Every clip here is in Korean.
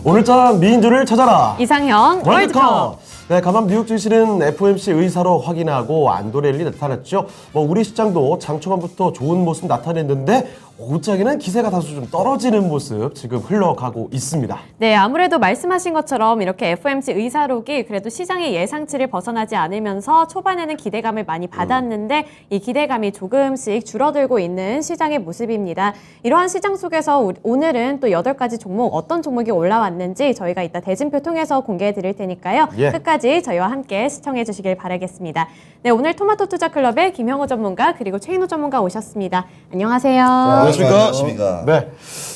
오늘자 미인들을 찾아라. 이상형 월드컵. 네, 가만 미국 증시는 FOMC 의사로 확인하고 안도랠리 나타났죠. 우리 시장도 장 초반부터 좋은 모습 나타냈는데 오후장에는 기세가 다소 좀 떨어지는 모습 지금 흘러가고 있습니다. 네, 아무래도 말씀하신 것처럼 이렇게 FOMC 의사록이 그래도 시장의 예상치를 벗어나지 않으면서 초반에는 기대감을 많이 받았는데 이 기대감이 조금씩 줄어들고 있는 시장의 모습입니다. 이러한 시장 속에서 오늘은 또 8가지 종목 어떤 종목이 올라왔는지 저희가 이따 대진표 통해서 공개해 드릴 테니까요. 끝까지 저희와 함께 시청해 주시길 바라겠습니다. 네, 오늘 토마토 투자 클럽의 김형호 전문가 그리고 최인호 전문가 오셨습니다. 안녕하세요. 안녕하십니까? 네.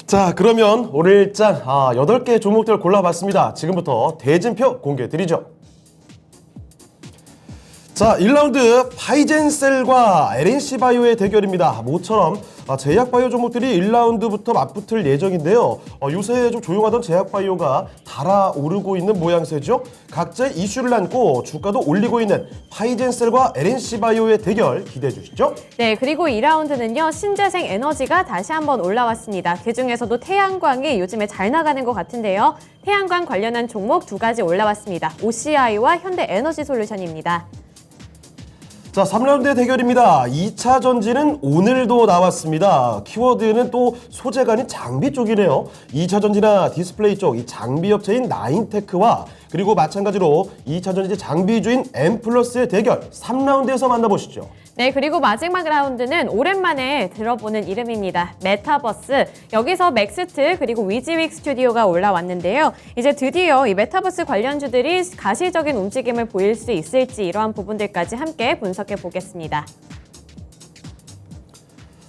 자, 그러면 오늘 장 8개 종목들 골라봤습니다. 지금부터 대진표 공개해 드리죠. 자, 1라운드 파이젠셀과 LNC바이오의 대결입니다. 모처럼 제약바이오 종목들이 1라운드부터 맞붙을 예정인데요. 요새 좀 조용하던 제약바이오가 달아오르고 있는 모양새죠. 각자의 이슈를 안고 주가도 올리고 있는 파이젠셀과 LNC바이오의 대결 기대해 주시죠. 네, 그리고 2라운드는요. 신재생 에너지가 다시 한번 올라왔습니다. 그중에서도 태양광이 요즘에 잘 나가는 것 같은데요. 태양광 관련한 종목 2가지 올라왔습니다. OCI와 현대에너지솔루션입니다. 자, 3라운드의 대결입니다. 2차 전지는 오늘도 나왔습니다. 키워드는 또 소재가 아닌 장비 쪽이네요. 2차 전지나 디스플레이 쪽 이 장비 업체인 나인테크와 그리고 마찬가지로 2차 전지 장비주인 엠플러스의 대결 3라운드에서 만나보시죠. 네, 그리고 마지막 라운드는 오랜만에 들어보는 이름입니다. 메타버스. 여기서 맥스트 그리고 위지윅 스튜디오가 올라왔는데요. 이제 드디어 이 메타버스 관련주들이 가시적인 움직임을 보일 수 있을지 이러한 부분들까지 함께 분석해 보겠습니다.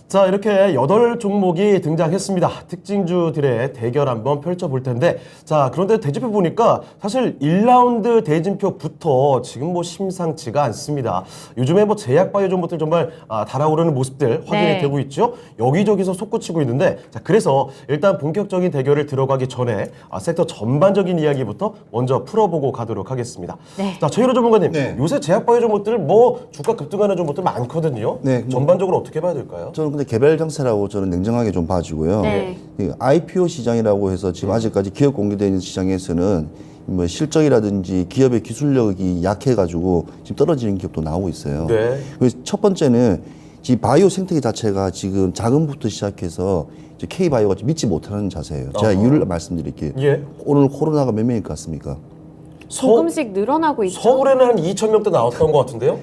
자, 이렇게 8종목이 등장했습니다. 특징주들의 대결 한번 펼쳐볼 텐데, 자, 그런데 대진표 보니까 사실 1라운드 대진표부터 지금 심상치가 않습니다. 요즘에 제약바이오 종목들 정말 달아오르는 모습들 확인이 되고 있죠. 여기저기서 솟구치고 있는데, 자, 그래서 일단 본격적인 대결을 들어가기 전에 섹터 전반적인 이야기부터 먼저 풀어보고 가도록 하겠습니다. 네. 자, 최일호 전문가님, 요새 제약바이오 종목들 주가 급등하는 종목들 많거든요. 네, 전반적으로 어떻게 봐야 될까요? 저는 근데 개별 정세라고 저는 냉정하게 좀 봐주고요. 네. IPO 시장이라고 해서 지금 아직까지 기업 공개되어 있는 시장에서는 실적이라든지 기업의 기술력이 약해가지고 지금 떨어지는 기업도 나오고 있어요. 네. 그래서 첫 번째는 이 바이오 생태계 자체가 지금 자금부터 시작해서 K바이오가 믿지 못하는 자세예요. 제가 이유를 말씀드릴게요. 예. 오늘 코로나가 몇 명일 것 같습니까? 조금씩 늘어나고 있죠. 서울에는 한 2,000명대 나왔던 것 같은데요?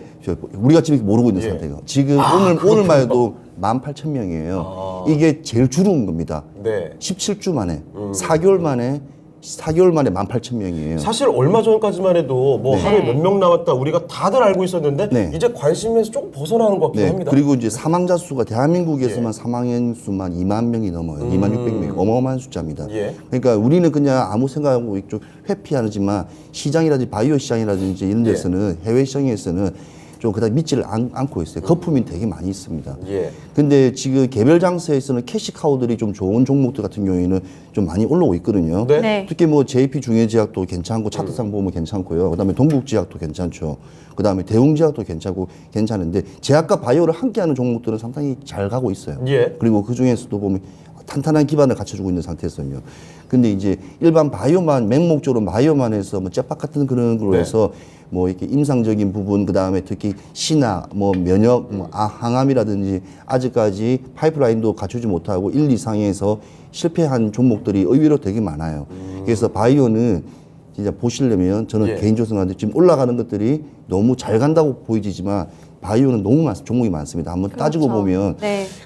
우리가 지금 모르고 있는 예. 상태가. 지금 오늘만 해도 18,000명이에요. 이게 제일 줄은 겁니다. 네. 17주 만에, 4개월 만에 18,000명이에요. 사실 얼마 전까지만 해도 하루에 몇 명 나왔다 우리가 다들 알고 있었는데 네. 이제 관심에서 조금 벗어나는 것 같긴 합니다. 그리고 이제 사망자 수가 대한민국에서만 사망인 수만 2만 명이 넘어요. 2만 600명이 어마어마한 숫자입니다. 예. 그러니까 우리는 그냥 아무 생각하고 좀 회피하지만 시장이라든지 바이오 시장이라든지 이런 데서는 해외 시장에서는 좀 그다지 믿지를 않고 있어요. 거품이 되게 많이 있습니다. 예. 근데 지금 개별 장세에서는 캐시카우들이 좀 좋은 종목들 같은 경우에는 좀 많이 올라오고 있거든요. 네. 네. 특히 JP 중해제약도 괜찮고 차트상 보면 괜찮고요. 그다음에 동국제약도 괜찮죠. 그다음에 대웅제약도 괜찮고 괜찮은데 제약과 바이오를 함께하는 종목들은 상당히 잘 가고 있어요. 예. 그리고 그 중에서도 보면 탄탄한 기반을 갖춰주고 있는 상태에서요. 근데 이제 일반 바이오만 맹목적으로 바이오만 해서 째박 같은 그런 걸로 해서 이렇게 임상적인 부분 그다음에 특히 신화 면역 항암이라든지 아직까지 파이프라인도 갖추지 못하고 1, 2상에서 실패한 종목들이 의외로 되게 많아요. 그래서 바이오는 진짜 보시려면 저는 개인적으로 생각하는데 지금 올라가는 것들이 너무 잘 간다고 보이지만 바이오는 너무 종목이 많습니다. 한번 따지고 보면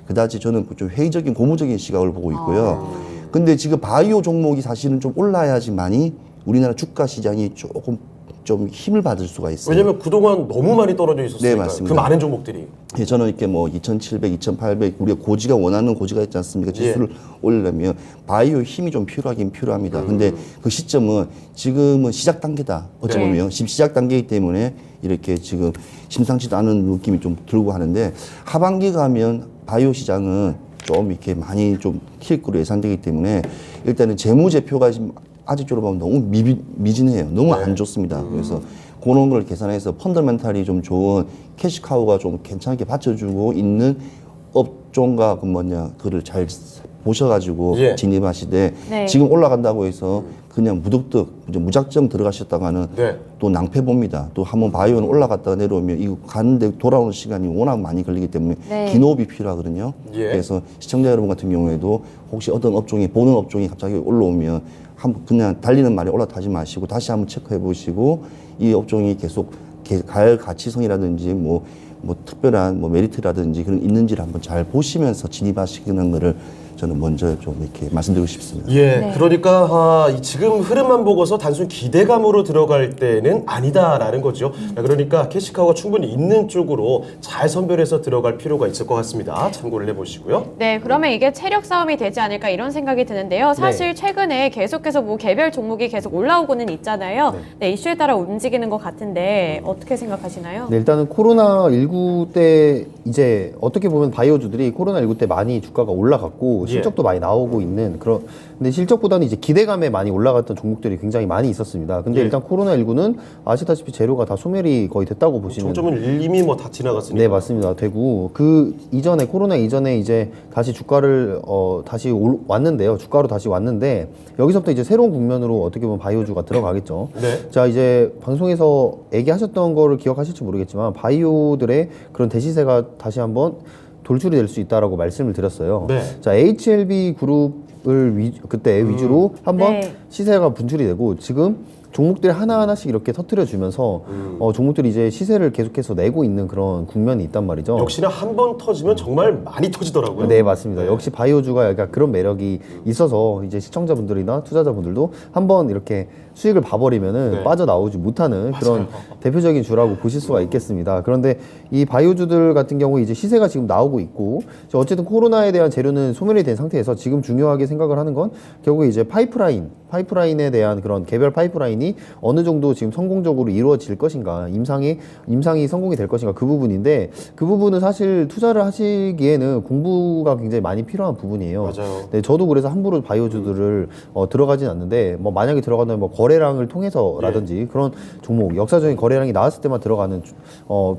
그다지 저는 좀 회의적인 고무적인 시각을 보고 있고요. 근데 지금 바이오 종목이 사실은 좀 올라야지만이 우리나라 주가 시장이 조금 좀 힘을 받을 수가 있어요. 왜냐면 그동안 너무 많이 떨어져 있었으니까. 네, 맞습니다. 그 많은 종목들이. 저는 이렇게 2,700, 2,800 우리가 고지가 원하는 고지가 있지 않습니까? 지수를 올리려면 바이오 힘이 좀 필요하긴 필요합니다. 근데 그 시점은 지금은 시작 단계다. 어찌 보면 지금 시작 단계이기 때문에 이렇게 지금 심상치도 않은 느낌이 좀 들고 하는데 하반기 가면 바이오 시장은 좀 이렇게 많이 좀 튈 거로 예상되기 때문에 일단은 재무제표가 지금 아직적으로 보면 너무 미진해요. 너무 안 좋습니다. 그래서 그런 걸 계산해서 펀더멘탈이 좀 좋은 캐시카우가 좀 괜찮게 받쳐주고 있는 업종과 그 뭐냐 그를 잘 보셔가지고 예. 진입하시되 네. 지금 올라간다고 해서 그냥 무득득 무작정 들어가셨다가는 네. 또 낭패 봅니다. 또 한번 바이오는 올라갔다가 내려오면 이거 가는데 돌아오는 시간이 워낙 많이 걸리기 때문에 네. 긴 호흡이 필요하거든요. 예. 그래서 시청자 여러분 같은 경우에도 혹시 어떤 업종이 보는 업종이 갑자기 올라오면 한번 그냥 달리는 말에 올라타지 마시고 다시 한번 체크해 보시고 이 업종이 계속 갈 가치성이라든지 뭐 특별한 메리트라든지 그런 있는지를 한번 잘 보시면서 진입하시는 거를 저는 먼저 좀 이렇게 말씀드리고 싶습니다. 예, 네. 그러니까 이 지금 흐름만 보고서 단순 기대감으로 들어갈 때는 아니다라는 거죠. 그러니까 캐시카우가 충분히 있는 쪽으로 잘 선별해서 들어갈 필요가 있을 것 같습니다. 참고를 해보시고요. 네, 그러면 이게 체력 싸움이 되지 않을까 이런 생각이 드는데요. 사실 최근에 계속해서 뭐 개별 종목이 계속 올라오고는 있잖아요. 네, 이슈에 따라 움직이는 것 같은데 어떻게 생각하시나요? 네, 일단은 코로나19 때 이제 어떻게 보면 바이오주들이 코로나19 때 많이 주가가 올라갔고 실적도 많이 나오고 있는 그런, 근데 실적보다는 이제 기대감에 많이 올라갔던 종목들이 굉장히 많이 있었습니다. 근데 예. 일단 코로나19는 아시다시피 재료가 다 소멸이 거의 됐다고 보시면 정점은 이미 뭐 다 지나갔으니까. 네, 맞습니다. 되고 그 이전에 코로나 이전에 이제 다시 주가를 다시 왔는데요. 주가로 다시 왔는데 여기서부터 이제 새로운 국면으로 어떻게 보면 바이오주가 들어가겠죠. 네. 자, 이제 방송에서 얘기하셨던 거를 기억하실지 모르겠지만 바이오들의 그런 대시세가 다시 한번 돌출이 될 수 있다라고 말씀을 드렸어요. 네. 자, HLB 그룹을 그때 위주로 한번 네. 시세가 분출이 되고 지금 종목들 하나하나씩 이렇게 터트려 주면서 종목들이 이제 시세를 계속해서 내고 있는 그런 국면이 있단 말이죠. 역시나 한 번 터지면 정말 많이 터지더라고요. 네, 맞습니다. 역시 바이오주가 약간 그런 매력이 있어서 이제 시청자분들이나 투자자분들도 한번 이렇게 수익을 봐버리면은 네. 빠져나오지 못하는 그런 대표적인 주라고 보실 수가 있겠습니다. 그런데 이 바이오주들 같은 경우에 이제 시세가 지금 나오고 있고, 어쨌든 코로나에 대한 재료는 소멸이 된 상태에서 지금 중요하게 생각을 하는 건 결국에 이제 파이프라인에 대한 그런 개별 파이프라인이 어느 정도 지금 성공적으로 이루어질 것인가, 임상이 성공이 될 것인가, 그 부분인데 그 부분은 사실 투자를 하시기에는 공부가 굉장히 많이 필요한 부분이에요. 맞아요. 네, 저도 그래서 함부로 바이오주들을 들어가진 않는데 뭐 만약에 들어간다면 뭐 거래량을 통해서라든지 그런 종목, 역사적인 거래량이 나왔을 때만 들어가는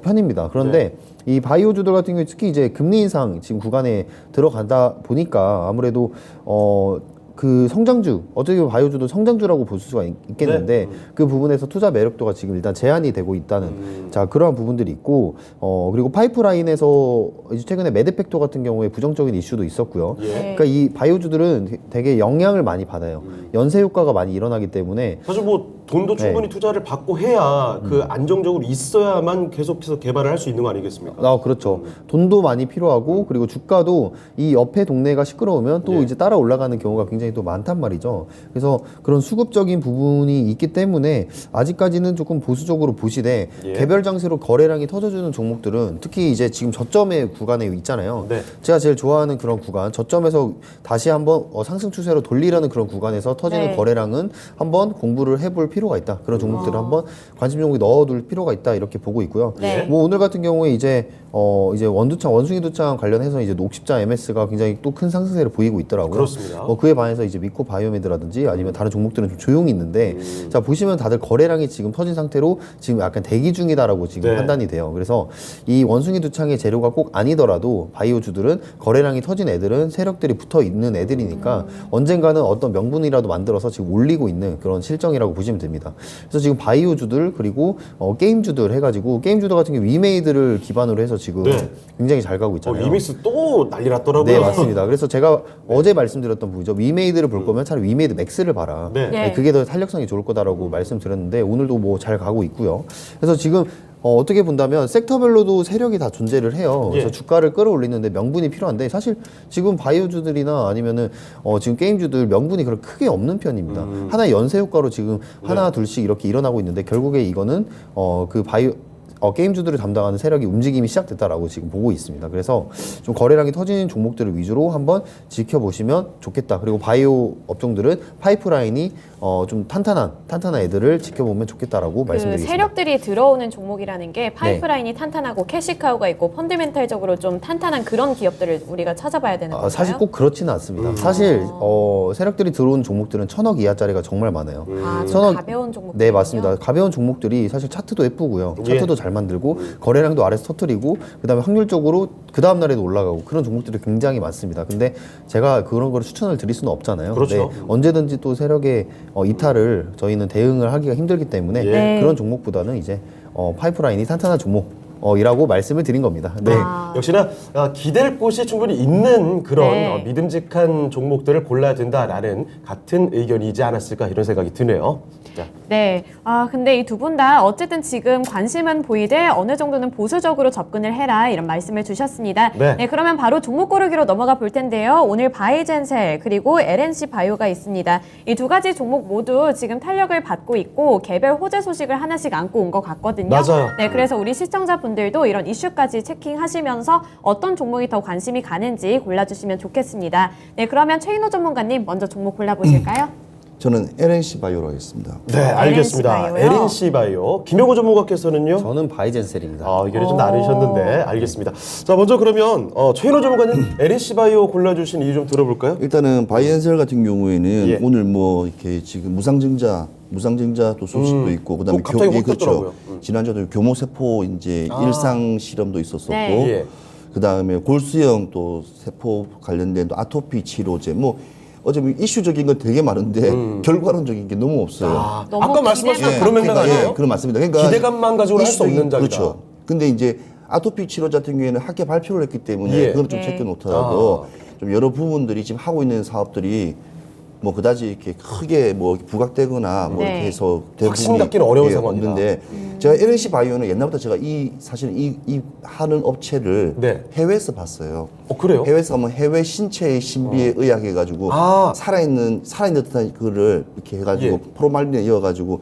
편입니다. 그런데 이 바이오주들 같은 경우에 특히 이제 금리 인상 지금 구간에 들어간다 보니까 아무래도 그 성장주, 어떻게 보면 바이오주도 성장주라고 볼 수가 있겠는데 그 부분에서 투자 매력도가 지금 일단 제한이 되고 있다는 자, 그러한 부분들이 있고, 그리고 파이프라인에서 이제 최근에 매드팩토 같은 경우에 부정적인 이슈도 있었고요. 예. 그러니까 이 바이오주들은 되게 영향을 많이 받아요. 연쇄 효과가 많이 일어나기 때문에 사실 뭐 돈도 충분히 투자를 받고 해야 그 안정적으로 있어야만 계속해서 개발을 할 수 있는 거 아니겠습니까? 그렇죠. 돈도 많이 필요하고, 그리고 주가도 이 옆에 동네가 시끄러우면 또 이제 따라 올라가는 경우가 굉장히 또 많단 말이죠. 그래서 그런 수급적인 부분이 있기 때문에 아직까지는 조금 보수적으로 보시되 개별 장세로 거래량이 터져주는 종목들은 특히 이제 지금 저점의 구간에 있잖아요. 네. 제가 제일 좋아하는 그런 구간, 저점에서 다시 한번 상승 추세로 돌리려는 그런 구간에서 터지는 네. 거래량은 한번 공부를 해볼 필요가 있다. 그런 종목들을 한번 관심 종목에 넣어둘 필요가 있다. 이렇게 보고 있고요. 네. 뭐 오늘 같은 경우에 이제 원숭이 두창 관련해서 이제 녹십자 MS가 굉장히 또 큰 상승세를 보이고 있더라고요. 그렇습니다. 그에 반해서 이제 미코 바이오메드라든지 아니면 다른 종목들은 좀 조용히 있는데, 자, 보시면 다들 거래량이 지금 터진 상태로 지금 약간 대기 중이다라고 지금 네. 판단이 돼요. 그래서 이 원숭이 두창의 재료가 꼭 아니더라도 바이오주들은 거래량이 터진 애들은 세력들이 붙어 있는 애들이니까 언젠가는 어떤 명분이라도 만들어서 지금 올리고 있는 그런 실정이라고 보시면 됩니다. 그래서 지금 바이오주들 그리고 게임주들 해가지고, 게임주들 같은 경우 위메이드를 기반으로 해서 지금 네. 굉장히 잘 가고 있잖아요. 리믹스 또 난리 났더라고요. 네, 맞습니다. 그래서 제가 어제 말씀드렸던 부분이죠. 위메이드를 볼 거면 차라리 위메이드 맥스를 봐라. 네. 네. 그게 더 탄력성이 좋을 거다라고 말씀드렸는데 오늘도 뭐 잘 가고 있고요. 그래서 지금 어떻게 본다면 섹터별로도 세력이 다 존재를 해요. 그래서 예. 주가를 끌어올리는데 명분이 필요한데 사실 지금 바이오주들이나 아니면은 지금 게임주들 명분이 그렇게 크게 없는 편입니다. 하나 연쇄 효과로 지금 하나 둘씩 이렇게 일어나고 있는데 결국에 이거는 그 게임주들을 담당하는 세력이 움직임이 시작됐다라고 지금 보고 있습니다. 그래서 좀 거래량이 터지는 종목들을 위주로 한번 지켜보시면 좋겠다. 그리고 바이오 업종들은 파이프라인이 좀 탄탄한 애들을 지켜보면 좋겠다라고 그 말씀드리겠습니다. 세력들이 들어오는 종목이라는 게 파이프라인이 탄탄하고 캐시카우가 있고 펀더멘탈적으로 좀 탄탄한 그런 기업들을 우리가 찾아봐야 되는 건가요? 사실 꼭 그렇지는 않습니다. 사실 세력들이 들어온 종목들은 1,000억 이하짜리가 정말 많아요. 좀 천억- 가벼운 종목. 네, 맞습니다. 가벼운 종목들이 사실 차트도 예쁘고요. 차트도 잘 만들고 거래량도 아래서 터뜨리고 그다음에 확률적으로 그 다음 날에도 올라가고 그런 종목들이 굉장히 많습니다. 근데 제가 그런 거를 추천을 드릴 수는 없잖아요. 그렇죠. 네, 언제든지 또 세력의 이탈을 저희는 대응을 하기가 힘들기 때문에 네. 그런 종목보다는 이제 파이프라인이 탄탄한 종목이라고 말씀을 드린 겁니다. 네. 역시나 기댈 곳이 충분히 있는 그런 네. 믿음직한 종목들을 골라야 된다라는 같은 의견이지 않았을까 이런 생각이 드네요. 자, 네. 근데 이 두 분 다 어쨌든 지금 관심은 보이되 어느 정도는 보수적으로 접근을 해라 이런 말씀을 주셨습니다. 네. 그러면 바로 종목 고르기로 넘어가 볼 텐데요. 오늘 바이젠셀 그리고 LNC 바이오가 있습니다. 이 두 가지 종목 모두 지금 탄력을 받고 있고 개별 호재 소식을 하나씩 안고 온 것 같거든요. 맞아요. 네, 그래서 우리 시청자분들도 이런 이슈까지 체킹하시면서 어떤 종목이 더 관심이 가는지 골라주시면 좋겠습니다. 네, 그러면 최인호 전문가님 먼저 종목 골라보실까요? 저는 LNC 바이오로 하겠습니다. 네, 알겠습니다. 바이오요? LNC 바이오. 김영호 전문가께서는요? 저는 바이젠셀입니다. 의견이 좀 나누셨는데 알겠습니다. 자, 먼저 그러면 최인호 전문가님 LNC 바이오 골라주신 이유 좀 들어볼까요? 일단은 바이엔셀 같은 경우에는 예. 오늘 뭐 이렇게 지금 무상증자 또 소식도 있고 그다음에 갑자기 확 그렇죠. 떴더라고요. 지난주에도 교모세포 이제 일상 실험도 있었었고 네. 예. 그다음에 골수형 또 세포 관련된 또 아토피 치료제 뭐 어차피 이슈적인 건 되게 많은데 결과론적인 게 너무 없어요. 너무 아까 말씀하셨던 기대가 그런 맥락 그러니까, 아니에요? 그런 맞습니다. 그러니까 기대감만 가지고는 할수 없는 작이다. 그렇죠. 근데 이제 아토피 치료제 같은 경우에는 학회 발표를 했기 때문에 예. 그건 좀 네. 체크 못하고 좀 여러 부분들이 지금 하고 있는 사업들이 뭐 그다지 이렇게 크게 뭐 부각되거나 뭐 네. 이렇게 해서 확신 갖기는 어려운 예, 상황이다. 없는데 제가 LNC 바이오는 옛날부터 제가 사실 이 하는 업체를 네. 해외에서 봤어요. 그래요? 해외에서 가면 해외 신체의 신비에 의학해가지고 살아있는 듯한 그거를 이렇게 해가지고 예. 포르말린에 이어가지고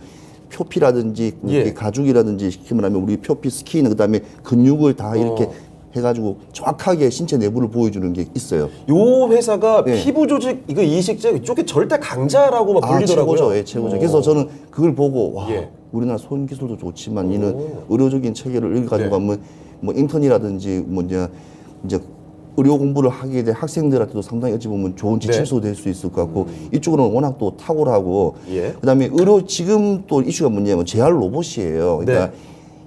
표피라든지 예. 이렇게 가죽이라든지 시키면 우리 표피 스킨 그다음에 근육을 다 이렇게 해가지고 정확하게 신체 내부를 보여주는 게 있어요. 요 회사가 네. 피부 조직 이거 이식제 이쪽에 절대 강자라고 막 불리더라고요. 최고죠, 예, 최고죠. 그래서 저는 그걸 보고 와 예. 우리나라 손 기술도 좋지만 이는 의료적인 체계를 이렇게 가지고 가면 뭐 인턴이라든지 뭐 이제 의료 공부를 하게 된 학생들한테도 상당히 어찌 보면 좋은 지침서도 될 수 있을 것 같고 이쪽으로는 워낙 또 탁월하고 예. 그다음에 지금 또 이슈가 뭐냐면 재활 로봇이에요. 그러니까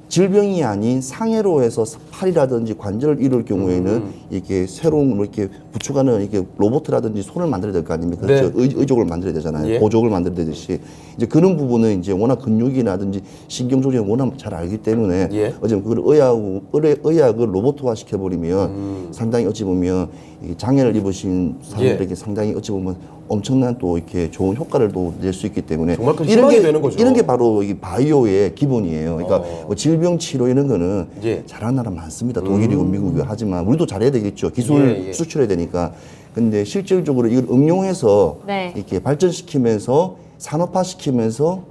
질병이 아닌 상해로 해서 팔이라든지 관절을 잃을 경우에는 이렇게 새로운 뭐 이렇게 부축하는 이렇게 로봇이라든지 손을 만들어야 될 거 아닙니까? 네. 그렇죠? 의족을 만들어야 되잖아요. 예. 보족을 만들어야 되듯이 이제 그런 부분은 이제 워낙 근육이라든지 신경 조직을 워낙 잘 알기 때문에 예. 어쩌면 그걸 의학을 로봇화 시켜버리면 상당히 어찌 보면 이 장애를 입으신 사람들에게 상당히 어찌 보면 엄청난 또 이렇게 좋은 효과를 또 낼 수 있기 때문에 정말 그 희망이 되는 거죠. 이런 게 바로 이 바이오의 기본이에요. 그러니까 뭐 질병 치료 이런 거는 예. 잘하는 나라 많습니다. 독일이고 미국이고 하지만 우리도 잘해야 되겠죠. 기술 예. 수출해야 되니까. 근데 실질적으로 이걸 응용해서 네. 이렇게 발전시키면서 산업화시키면서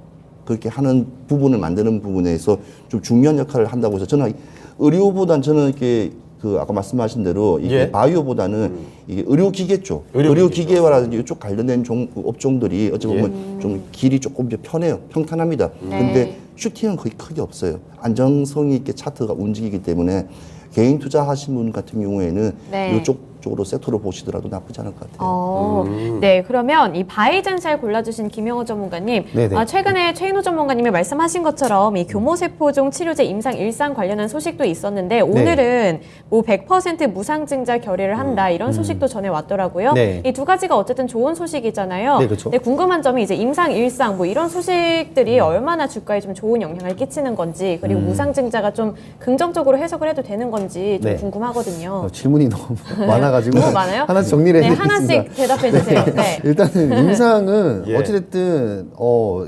그렇게 하는 부분을 만드는 부분에서 좀 중요한 역할을 한다고 해서 저는 의료보단 저는 이렇게 그 아까 말씀하신 대로 이게 예. 바이오보다는 이게 의료기계 쪽, 의료기계 의료기계와라든지 이쪽 관련된 업종들이 어찌 보면 좀 길이 조금 이제 편해요. 평탄합니다. 근데 슈팅은 거의 크게 없어요. 안정성이 있게 차트가 움직이기 때문에 개인 투자하신 분 같은 경우에는 네. 이쪽 쪽으로 섹터로 보시더라도 나쁘지 않을 것 같아요. 네, 그러면 이 바이젠셀 골라주신 김영호 전문가님, 네네. 최근에 최인호 전문가님이 말씀하신 것처럼 이 교모세포종 치료제 임상 일상 관련한 소식도 있었는데 오늘은 뭐 100% 무상증자 결의를 한다 이런 소식도 전해 왔더라고요. 네. 이 두 가지가 어쨌든 좋은 소식이잖아요. 네, 그렇죠. 근데 궁금한 점이 이제 임상 일상 뭐 이런 소식들이 얼마나 주가에 좀 좋은 영향을 끼치는 건지 그리고 무상증자가 좀 긍정적으로 해석을 해도 되는 건지 좀 네. 궁금하거든요. 질문이 너무 많아가지고 너무 많아요? 하나씩 정리를 네, 해드리겠습니다. 하나씩 대답해 주세요. 네. 일단은 임상은 예. 어찌됐든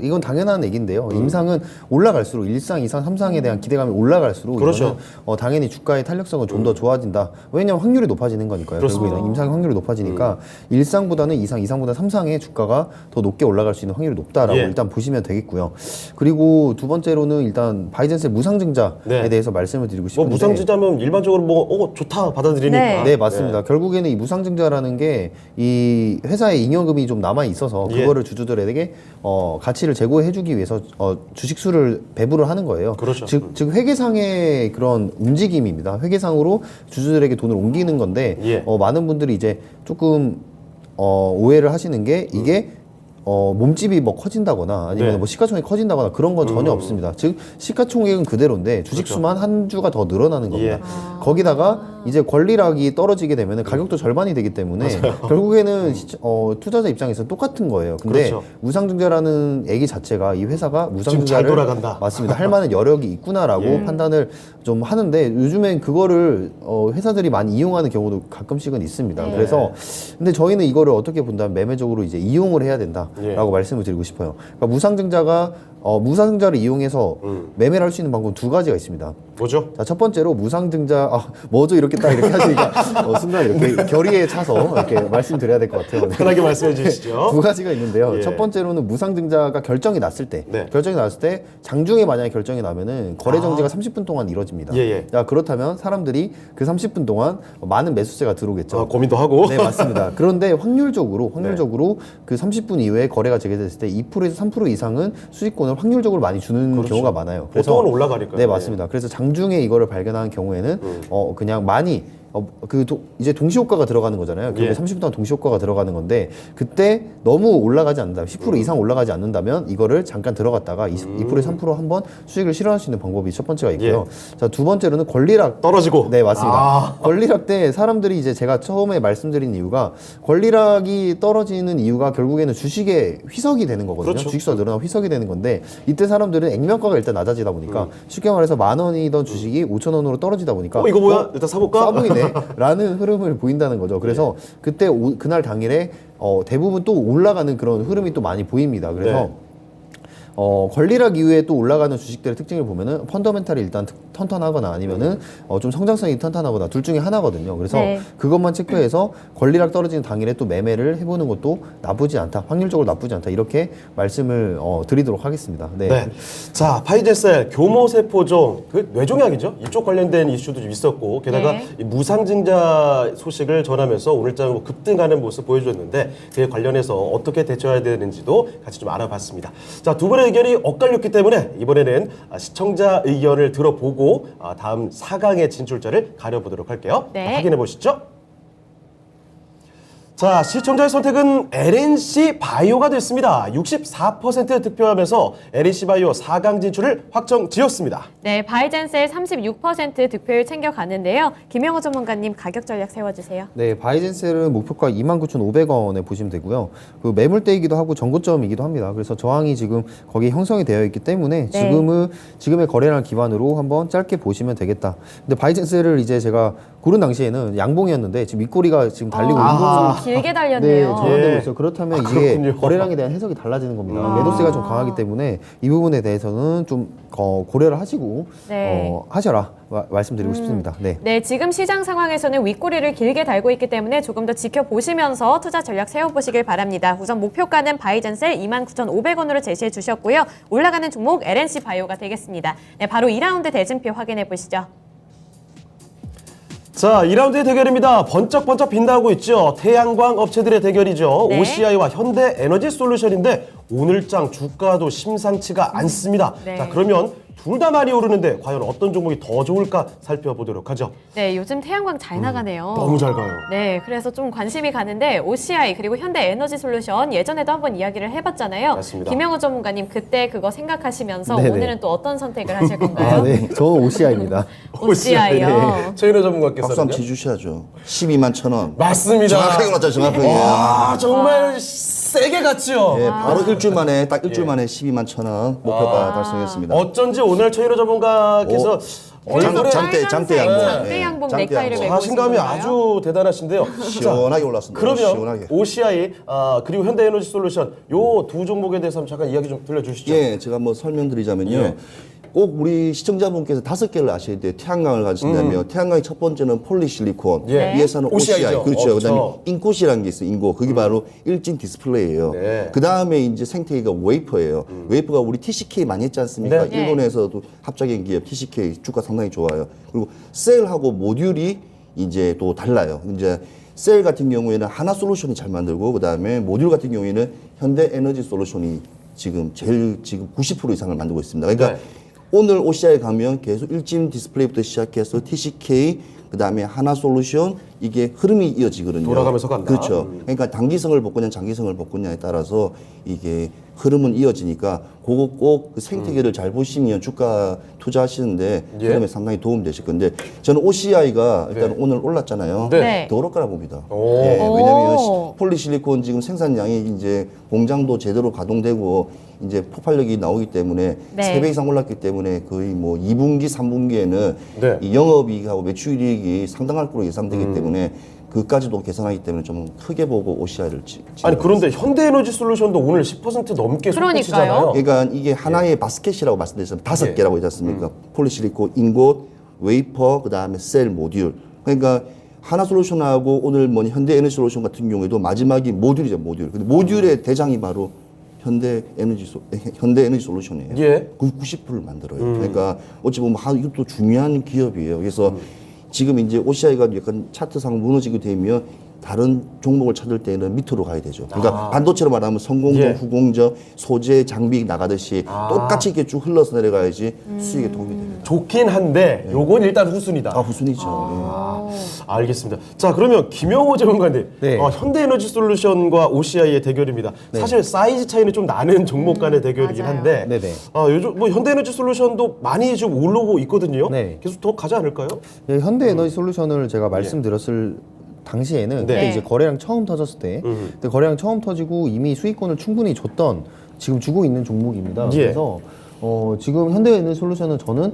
이건 당연한 얘기인데요. 임상은 올라갈수록 1상, 2상, 3상에 대한 기대감이 올라갈수록 그렇죠. 이거는 당연히 주가의 탄력성은 좀 더 좋아진다. 왜냐하면 확률이 높아지는 거니까요. 그렇습니다. 결국에는 임상 확률이 높아지니까 1상보다는 2상, 2상보다 3상의 주가가 더 높게 올라갈 수 있는 확률이 높다라고 예. 일단 보시면 되겠고요. 그리고 두 번째로는 일단 바이젠셀 무상증자에 네. 대해서 말씀을 드리고 싶은데 무상증자면 일반적으로 좋다 받아들이니까. 네. 네, 맞습니다. 결국에는 이 무상증자라는 게 이 회사의 잉여금이 좀 남아 있어서 예. 그거를 주주들에게 가치를 제고해주기 위해서 주식수를 배부를 하는 거예요. 그렇죠. 즉 회계상의 그런 움직임입니다. 회계상으로 주주들에게 돈을 옮기는 건데 예. 많은 분들이 이제 조금 오해를 하시는 게 이게 몸집이 뭐 커진다거나 아니면 네. 뭐 시가총액이 커진다거나 그런 건 전혀 없습니다. 즉 시가총액은 그대로인데 주식수만 한 주가 더 늘어나는 겁니다. 예. 거기다가 이제 권리락이 떨어지게 되면 가격도 절반이 되기 때문에 결국에는 투자자 입장에서 똑같은 거예요. 근데 그렇죠. 무상증자라는 얘기 자체가 이 회사가 무상증자를 잘 돌아간다. 맞습니다. 할 만한 여력이 있구나라고 예. 판단을 좀 하는데 요즘엔 그거를 회사들이 많이 이용하는 경우도 가끔씩은 있습니다. 네. 그래서 근데 저희는 이거를 어떻게 본다면 매매적으로 이제 이용을 해야 된다라고 예. 말씀을 드리고 싶어요. 그러니까 무상증자가 무상증자를 이용해서 매매를 할 수 있는 방법 두 가지가 있습니다. 뭐죠? 자, 첫 번째로 무상증자, 뭐죠? 이렇게 딱 이렇게 하시니까, 순간 이렇게 결의에 차서 이렇게 말씀드려야 될 것 같아요. 네. 편하게 말씀해 주시죠. 두 가지가 있는데요. 예. 첫 번째로는 무상증자가 결정이 났을 때, 네. 결정이 났을 때, 장중에 만약에 결정이 나면은 거래 정지가 30분 동안 이루어집니다. 예, 예. 자, 그렇다면 사람들이 그 30분 동안 많은 매수세가 들어오겠죠. 고민도 하고. 네, 맞습니다. 그런데 확률적으로 그 30분 이후에 거래가 재개됐을 때 2%에서 3% 이상은 수익권을 확률적으로 많이 주는 그렇죠. 경우가 많아요. 보통은 올라가니까요. 네, 맞습니다. 그래서 장중에 이거를 발견한 경우에는 그냥 많이 이제 동시효과가 들어가는 거잖아요. 결국에 예. 30분 동안 동시효과가 들어가는 건데 그때 너무 올라가지 않는다면 10% 이상 올라가지 않는다면 이거를 잠깐 들어갔다가 2%에서 3% 한번 수익을 실현할 수 있는 방법이 첫 번째가 있고요. 자, 두 번째로는 권리락 떨어지고. 네, 맞습니다. 아. 권리락 때 사람들이 이제 제가 처음에 말씀드린 이유가 권리락이 떨어지는 이유가 결국에는 주식의 휘석이 되는 거거든요. 그렇죠. 주식수가 늘어나고 휘석이 되는 건데 이때 사람들은 액면가가 일단 낮아지다 보니까 쉽게 말해서 10,000원이던 주식이 5,000원으로 떨어지다 보니까 이거 뭐야? 일단 사볼까? 싸 보이네 라는 흐름을 보인다는 거죠. 그래서 그때 그날 당일에 대부분 또 올라가는 그런 흐름이 또 많이 보입니다. 그래서 네. 권리락 이후에 또 올라가는 주식들의 특징을 보면은 펀더멘탈이 일단 턴턴하거나 아니면은 좀 성장성이 턴턴하거나 둘 중에 하나거든요. 그래서 네. 그것만 체크해서 권리락 떨어지는 당일에 또 매매를 해보는 것도 나쁘지 않다. 확률적으로 나쁘지 않다. 이렇게 말씀을 드리도록 하겠습니다. 네. 네. 자, 파이제셀 교모세포종, 그 뇌종약이죠. 이쪽 관련된 이슈도 좀 있었고, 게다가 네. 이 무상증자 소식을 전하면서 오늘장 급등하는 모습 보여줬는데, 그에 관련해서 어떻게 대처해야 되는지도 같이 좀 알아봤습니다. 자, 두 분의 의견이 엇갈렸기 때문에 이번에는 시청자 의견을 들어보고 다음 4강의 진출자를 가려보도록 할게요. 네. 확인해 보시죠. 자, 시청자의 선택은 LNC 바이오가 됐습니다. 64% 득표하면서 LNC 바이오 4강 진출을 확정 지었습니다. 네, 바이젠셀 36% 득표율 챙겨가는데요. 김영호 전문가님 가격 전략 세워주세요. 네, 바이젠셀은 목표가 29,500원에 보시면 되고요. 그 매물대이기도 하고 전고점이기도 합니다. 그래서 저항이 지금 거기 형성이 되어 있기 때문에 네. 지금의 거래량 기반으로 한번 짧게 보시면 되겠다. 근데 바이젠셀을 이제 제가 고른 당시에는 양봉이었는데 지금 윗꼬리가 지금 달리고 있는 것으로 길게 네, 달렸네요. 전환되고 예. 있어요. 그렇다면 아, 이게 그렇군요. 거래량에 대한 해석이 달라지는 겁니다. 매도세가 좀 강하기 때문에 이 부분에 대해서는 좀 고려를 하시고 네. 하셔라 말씀드리고 싶습니다. 네. 네, 지금 시장 상황에서는 윗꼬리를 길게 달고 있기 때문에 조금 더 지켜보시면서 투자 전략 세워보시길 바랍니다. 우선 목표가는 바이젠셀 29,500원으로 제시해 주셨고요. 올라가는 종목 LNC 바이오가 되겠습니다. 네, 바로 2라운드 대진표 확인해 보시죠. 자, 2라운드의 대결입니다. 번쩍번쩍 빛나고 있죠. 태양광 업체들의 대결이죠. 네. OCI와 현대에너지솔루션인데 오늘장 주가도 심상치가 않습니다. 네. 자, 그러면 둘 다 많이 오르는데 과연 어떤 종목이 더 좋을까 살펴보도록 하죠. 네, 요즘 태양광 잘 나가네요. 너무 잘 가요. 네, 그래서 좀 관심이 가는데 OCI 그리고 현대에너지솔루션 예전에도 한번 이야기를 해봤잖아요. 맞습니다. 김영호 전문가님 그때 그거 생각하시면서 네네. 오늘은 또 어떤 선택을 하실 건가요? 네. 저는 OCI입니다. OCI요. 최인호 박수 한번 전문가께서는 치주셔야죠. 121,000원. 맞습니다. 정확하게 맞죠, 정확하게. 와, 정말 세게 갔죠. 예, 바로 일주일 만에 딱 일주일 만에 121,000원 목표가 달성했습니다. 어쩐지 오늘 최인호 전문가께서 얼굴에 장대 양봉. 장대 예, 양봉 장대 넥타이를 양봉. 메고 자신감이 있는 건가요? 아주 대단하신데요. 시원하게 올랐습니다. 그러면 시원하게. OCI 그리고 현대에너지솔루션 요 두 종목에 대해서 한번 잠깐 이야기 좀 들려주시죠. 예, 제가 한번 설명드리자면요. 예. 꼭 우리 시청자분께서 5개를 아셔야 돼요. 태양광을 가진다면 태양광의 첫 번째는 폴리실리콘, 예. 이 회사는 OCI 죠. OCI, 그렇죠. 그렇죠. 그다음에 인꽃이라는 게 있어요. 인고, 그게 바로 일진 디스플레이예요. 네. 그다음에 이제 생태계가 웨이퍼예요. 웨이퍼가 우리 TCK 많이 했지 않습니까? 네. 일본에서도 합작인 기업 TCK 주가 상당히 좋아요. 그리고 셀하고 모듈이 이제 또 달라요. 이제 셀 같은 경우에는 하나솔루션이 잘 만들고 그다음에 모듈 같은 경우에는 현대에너지솔루션이 지금 제일 지금 90% 이상을 만들고 있습니다. 그러니까 네. 오늘 OCI에 가면 계속 일진 디스플레이부터 시작해서 TCK 그다음에 하나솔루션 이게 흐름이 이어지거든요. 돌아가면서 간다. 그렇죠. 그러니까 단기성을 복구냐 장기성을 복구냐에 따라서 이게 흐름은 이어지니까 그거 꼭그 생태계를 잘 보시면 주가 투자하시는데 예. 흐름에 상당히 도움 되실 건데 저는 OCI가 일단 네. 오늘 올랐잖아요. 네. 더 오를 거라 봅니다. 오. 예, 오. 왜냐하면 폴리실리콘 지금 생산량이 이제 공장도 제대로 가동되고 이제 폭발력이 나오기 때문에 네. 3배 이상 올랐기 때문에 거의 뭐 2분기, 3분기에는 네. 이 영업이익하고 매출이익이 상당할 거로 예상되기 때문에 그까지도 계산하기 때문에 좀 크게 보고 OCI를 아니 그런데 현대에너지솔루션도 오늘 10% 넘게 그러니까요. 솟구치잖아요. 그러니까 이게 하나의 바스켓이라고 말씀드렸잖아요. 5개라고 하지 않습니까? 폴리실리콘, 인곳, 웨이퍼, 그다음에 셀, 모듈. 그러니까 하나솔루션하고 오늘 뭐 현대에너지솔루션 같은 경우에도 마지막이 모듈이죠, 모듈. 근데 모듈의 대장이 바로 현대에너지솔루션이에요. 예. 그 90%를 만들어요. 그러니까 어찌 보면 이것도 중요한 기업이에요. 그래서 지금 이제 OCI가 약간 차트상 무너지게 되면 다른 종목을 찾을 때는 밑으로 가야 되죠. 그러니까 반도체로 말하면 성공정, 예. 후공정, 소재, 장비 나가듯이 똑같이 이렇게 쭉 흘러서 내려가야지 수익에 도움이 됩니다. 좋긴 한데 요건 일단 후순이다. 아, 후순위죠. 알겠습니다. 자 그러면 김영호 전문가님, 네. 현대에너지솔루션과 OCI의 대결입니다. 사실 사이즈 차이는 좀 나는 종목 간의 대결이긴 맞아요. 한데, 네네. 요즘 뭐 현대에너지솔루션도 많이 좀 오르고 있거든요. 네. 계속 더 가지 않을까요? 예, 현대에너지솔루션을 제가 말씀드렸을 당시에는 그때 네. 이제 거래량 처음 터졌을 때 그때 거래량 처음 터지고 이미 수익권을 충분히 줬던 지금 주고 있는 종목입니다. 예. 그래서 지금 현대에너지솔루션은 저는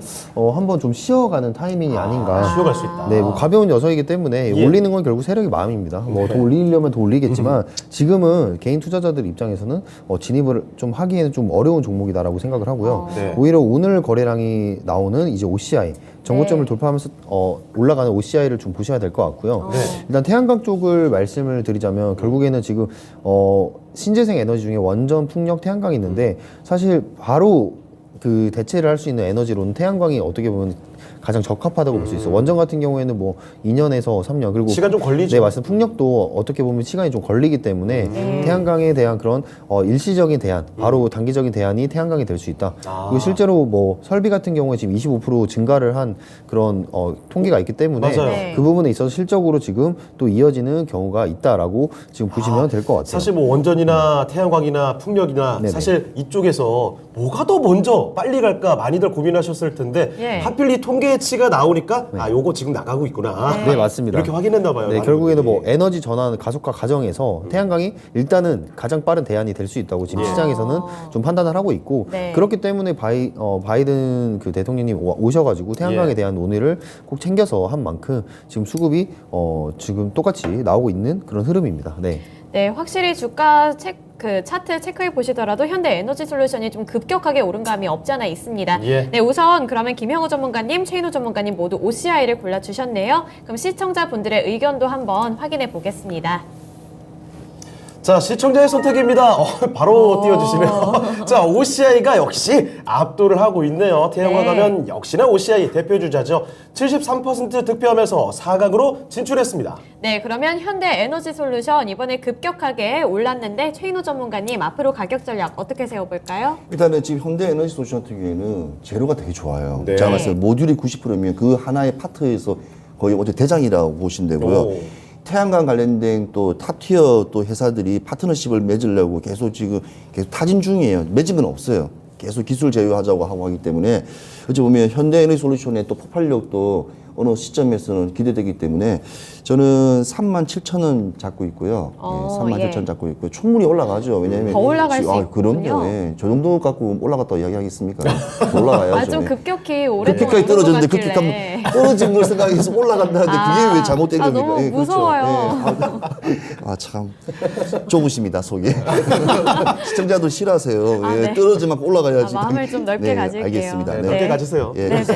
한번 좀 쉬어가는 타이밍이 아닌가. 쉬어갈 수 있다. 네, 뭐 가벼운 녀석이기 때문에 예. 올리는 건 결국 세력의 마음입니다. 뭐 더 올리려면 더 올리겠지만 지금은 개인 투자자들 입장에서는 진입을 좀 하기에는 좀 어려운 종목이다라고 생각을 하고요. 네. 오히려 오늘 거래량이 나오는 이제 OCI 정고점을 네. 돌파하면서 올라가는 OCI를 좀 보셔야 될 것 같고요. 네. 일단 태양광 쪽을 말씀을 드리자면 결국에는 지금 신재생 에너지 중에 원전, 풍력, 태양광이 있는데 사실 바로 그 대체를 할 수 있는 에너지로는 태양광이 어떻게 보면 가장 적합하다고 볼 수 있어요. 원전 같은 경우에는 뭐 2년에서 3년 그리고 시간 좀 걸리죠. 네, 맞습니다. 풍력도 어떻게 보면 시간이 좀 걸리기 때문에 태양광에 대한 그런 일시적인 대안, 바로 단기적인 대안이 태양광이 될 수 있다. 그리고 실제로 뭐 설비 같은 경우에 지금 25% 증가를 한 그런 통계가 있기 때문에 맞아요. 네. 그 부분에 있어서 실적으로 지금 또 이어지는 경우가 있다라고 지금 보시면 될 것 같아요. 사실 뭐 원전이나 태양광이나 풍력이나 네네. 사실 이쪽에서 뭐가 더 먼저 빨리 갈까 많이들 고민하셨을 텐데 예. 하필 이 통계치가 나오니까 요거 지금 나가고 있구나. 네, 맞습니다. 이렇게 확인했나 봐요. 네, 많은 결국에는 분들이. 뭐 에너지 전환 가속화 과정에서 태양광이 일단은 가장 빠른 대안이 될 수 있다고 지금 시장에서는 좀 판단을 하고 있고 네. 그렇기 때문에 바이든 그 대통령님 오셔가지고 태양광에 예. 대한 논의를 꼭 챙겨서 한 만큼 지금 수급이 지금 똑같이 나오고 있는 그런 흐름입니다. 네. 네, 확실히 주가 그 차트 체크해 보시더라도 현대에너지솔루션이 좀 급격하게 오른 감이 없지 않아 있습니다. 예. 네, 우선 그러면 김형우 전문가님, 최인호 전문가님 모두 OCI를 골라주셨네요. 그럼 시청자분들의 의견도 한번 확인해 보겠습니다. 자, 시청자의 선택입니다. 바로 띄워주시네요. 자, OCI가 역시 압도를 하고 있네요. 태양광 네. 가면 역시나 OCI 대표주자죠. 73% 득표하면서 4강으로 진출했습니다. 네, 그러면 현대에너지솔루션 이번에 급격하게 올랐는데 최인호 전문가님 앞으로 가격 전략 어떻게 세워볼까요? 일단은 지금 현대에너지솔루션 같은 경우에는 재료가 되게 좋아요. 네. 제가 말씀 모듈이 90%면 그 하나의 파트에서 거의 어제 대장이라고 보시면 되고요. 오. 태양광 관련된 또 탑티어 또 회사들이 파트너십을 맺으려고 계속 지금 계속 타진 중이에요. 맺은 건 없어요. 계속 기술 제휴하자고 하고 하기 때문에 어찌 보면 현대에너지솔루션의 또 폭발력도 어느 시점에서는 기대되기 때문에 저는 37,000원 잡고 있고요. 예, 37,000원 잡고 있고요. 충분히 올라가죠. 왜냐하면 더 올라갈 수 그럼요. 있군요. 예. 저 정도 갖고 올라갔다고 이야기하겠습니까? 올라가야죠. 아, 좀 예. 급격히 오랫동안 급격하게 떨어졌는데 그렇게 가길래. 하면 떨어진 걸 생각해서 올라간다는데 그게 왜 잘못된 아, 겁니까? 너무 예, 그렇죠. 무서워요. 예. 아, 참 좁으십니다 속이. 시청자도 싫어하세요. 아, 예, 네. 떨어지면 마음을 마음을 좀 넓게 가질게요. 알겠습니다. 네, 네. 넓게 가지세요. 예, 그래서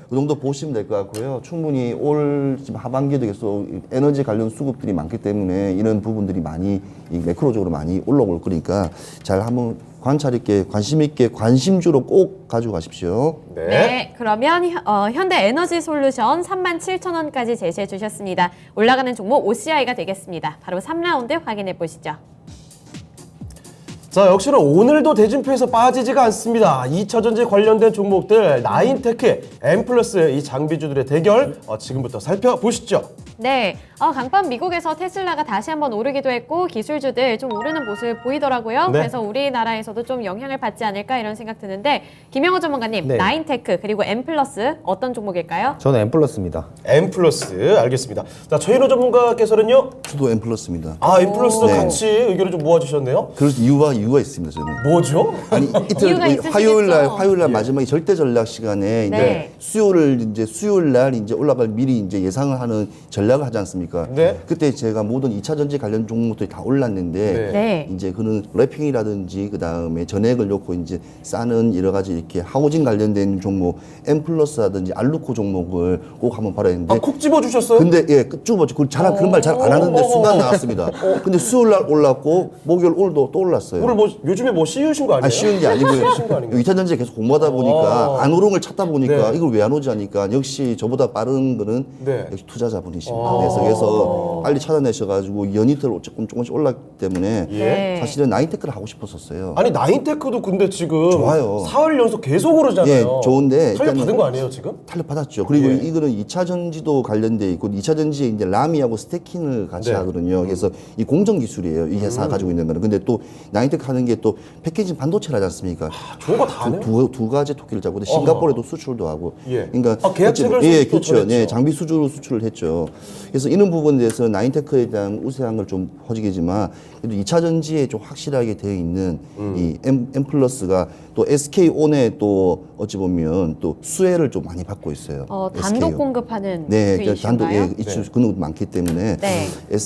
그 정도 보시면 될 것 같고요. 충분히 올 지금 하반기에도 계속 에너지 관련 수급들이 많기 때문에 이런 부분들이 많이 이 매크로적으로 많이 올라올 거니까 잘 한번 관찰 있게 관심 있게 관심주로 꼭 가지고 가십시오. 네. 그러면 현대 에너지 솔루션 37,000원까지 제시해 주셨습니다. 올라가는 종목 OCI가 되겠습니다. 바로 3라운드 확인해 보시죠. 자, 역시나 오늘도 대진표에서 빠지지가 않습니다. 2차 전지 관련된 종목들 나인테크, 엠플러스 이 장비주들의 대결 지금부터 살펴보시죠. 네, 강판 미국에서 테슬라가 다시 한번 오르기도 했고 기술주들 좀 오르는 모습 보이더라고요. 네. 그래서 우리나라에서도 좀 영향을 받지 않을까 이런 생각 드는데 김영호 전문가님, 네. 나인테크 그리고 엠플러스 어떤 종목일까요? 저는 엠플러스입니다. 엠플러스 알겠습니다. 자, 최인호 전문가께서는요. 저도 엠플러스입니다. 아, 엠플러스도 네. 같이 의견을 좀 모아주셨네요. 그래서 이유가 있습니다. 저는. 뭐죠? 아니 이틀 이유가 있으시겠죠? 화요일 날 예. 마지막에 절대 전략 시간에 네. 이제 수요일 날 이제 올라갈 미리 이제 예상을 하는 전략을 하지 않습니까? 네. 그때 제가 모든 2차 전지 관련 종목들이 다 올랐는데 네. 네. 이제 그는 래핑이라든지 그 다음에 전액을 놓고 이제 싸는 여러 가지 이렇게 하우징 관련된 종목 엠플러스라든지 알루코 종목을 꼭 한번 봐야 했는데 아, 콕 집어주셨어요? 근데 쭉 봤죠. 그런 말 잘 안 하는데 순간 나왔습니다. 근데 수요일 날 올랐고 목요일 오늘도 또 올랐어요. 오늘 뭐 요즘에 뭐 CEO신 거 아니에요? 쉬운 게 아니고요. 쉬운 거 아닌가요? 2차 전지에 계속 공부하다 보니까 안 오른 걸 찾다 보니까 네. 이걸 왜 안 오지 하니까 역시 저보다 빠른 거는 네. 역시 투자자분이십니다. 그래서 빨리 찾아내셔가지고 연이틀 조금씩 올랐기 때문에 예. 사실은 나인테크를 하고 싶었었어요. 아니 나인테크도 근데 지금 좋아요. 사흘 연속 계속 오르잖아요. 예, 좋은데 탄력 일단은- 받은 거 아니에요 지금? 탄력 받았죠. 그리고 예. 이거는 2차 전지도 관련돼 있고 2차 전지에 이제 라미하고 스태킹을 같이 네. 하거든요. 그래서 이 공정 기술이에요. 이 회사가 가지고 있는 거는. 근데 또 나인테크 하는 게 또 패키징 반도체를 하지 않습니까? 좋은 거 다 하네요. 두 가지 토끼를 잡고 근데 싱가포르에도 수출도 하고. 예. 그러니까 계약 어쨌든- 체결 예, 소식도 그렇죠. 전했죠. 네, 장비 수주로 수출을 했죠. 그래서 이런 부분에 대해서 나인테크에 대한 우세한 걸 좀 퍼지겠지만 그래도 2차 전지에 좀 확실하게 되어 있는 이 엠플러스가 또 SK온에 또 어찌 보면 또 수혜를 좀 많이 받고 있어요. 단독 SK온. 공급하는 네, 그 그러니까 단독 이슈인가요? 그런 것도 많기 때문에 네.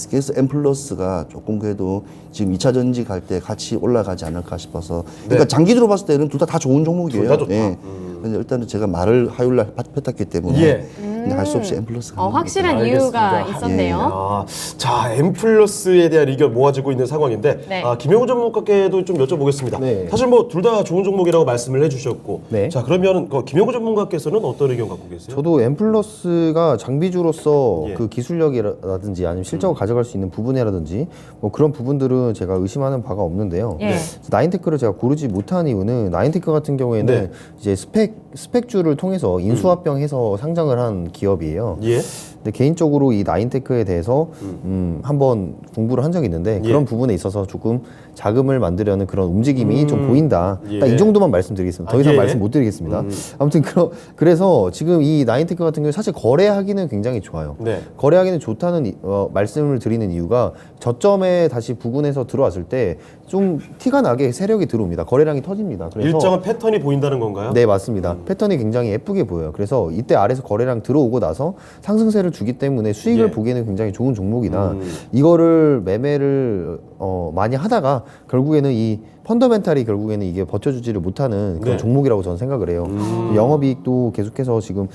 그래서 엠플러스가 조금 그래도 지금 2차 전지 갈 때 같이 올라가지 않을까 싶어서 그러니까 장기적으로 봤을 때는 둘 다 좋은 종목이에요. 둘다 좋다. 예. 근데 일단은 제가 말을 화요일 날 뱉었기 때문에 예. 근데 할 수 없이 엠플러스가 확실한 알겠습니다. 이유가 있었네요. 아, 자, 엠플러스에 대한 의견 모아지고 있는 상황인데 네. 김영우 전문가께도 좀 여쭤보겠습니다. 네. 사실 뭐 둘 다 좋은 종목이라고 말씀을 해주셨고, 네. 자 그러면 김영우 전문가께서는 어떤 의견 갖고 계세요? 저도 엠플러스가 장비주로서 예. 그 기술력이라든지 아니면 실적을 가져갈 수 있는 부분이라든지 뭐 그런 부분들은 제가 의심하는 바가 없는데요. 예. 나인테크를 제가 고르지 못한 이유는 나인테크 같은 경우에는 네. 이제 스펙주를 통해서 인수합병해서 상장을 한 기업이에요. 예. 근데 개인적으로 이 나인테크에 대해서 한번 공부를 한 적이 있는데 예. 그런 부분에 있어서 조금 자금을 만들려는 그런 움직임이 좀 보인다. 예. 딱 이 정도만 말씀드리겠습니다. 더 아, 이상 예. 말씀 못 드리겠습니다. 아무튼 그래서 지금 이 나인테크 같은 경우 사실 거래하기는 굉장히 좋아요. 네. 거래하기는 좋다는 말씀을 드리는 이유가 저점에 다시 부근에서 들어왔을 때 좀 티가 나게 세력이 들어옵니다. 거래량이 터집니다. 그래서 일정한 패턴이 보인다는 건가요? 네, 맞습니다. 패턴이 굉장히 예쁘게 보여요. 그래서 이때 아래에서 거래량 들어오고 나서 상승세를 주기 때문에 수익을 예. 보기에는 굉장히 좋은 종목이다. 이거를 매매를 많이 하다가 결국에는 이 펀더멘탈이 결국에는 이게 버텨주지를 못하는 그런 네. 종목이라고 저는 생각을 해요. 영업이익도 계속해서 지금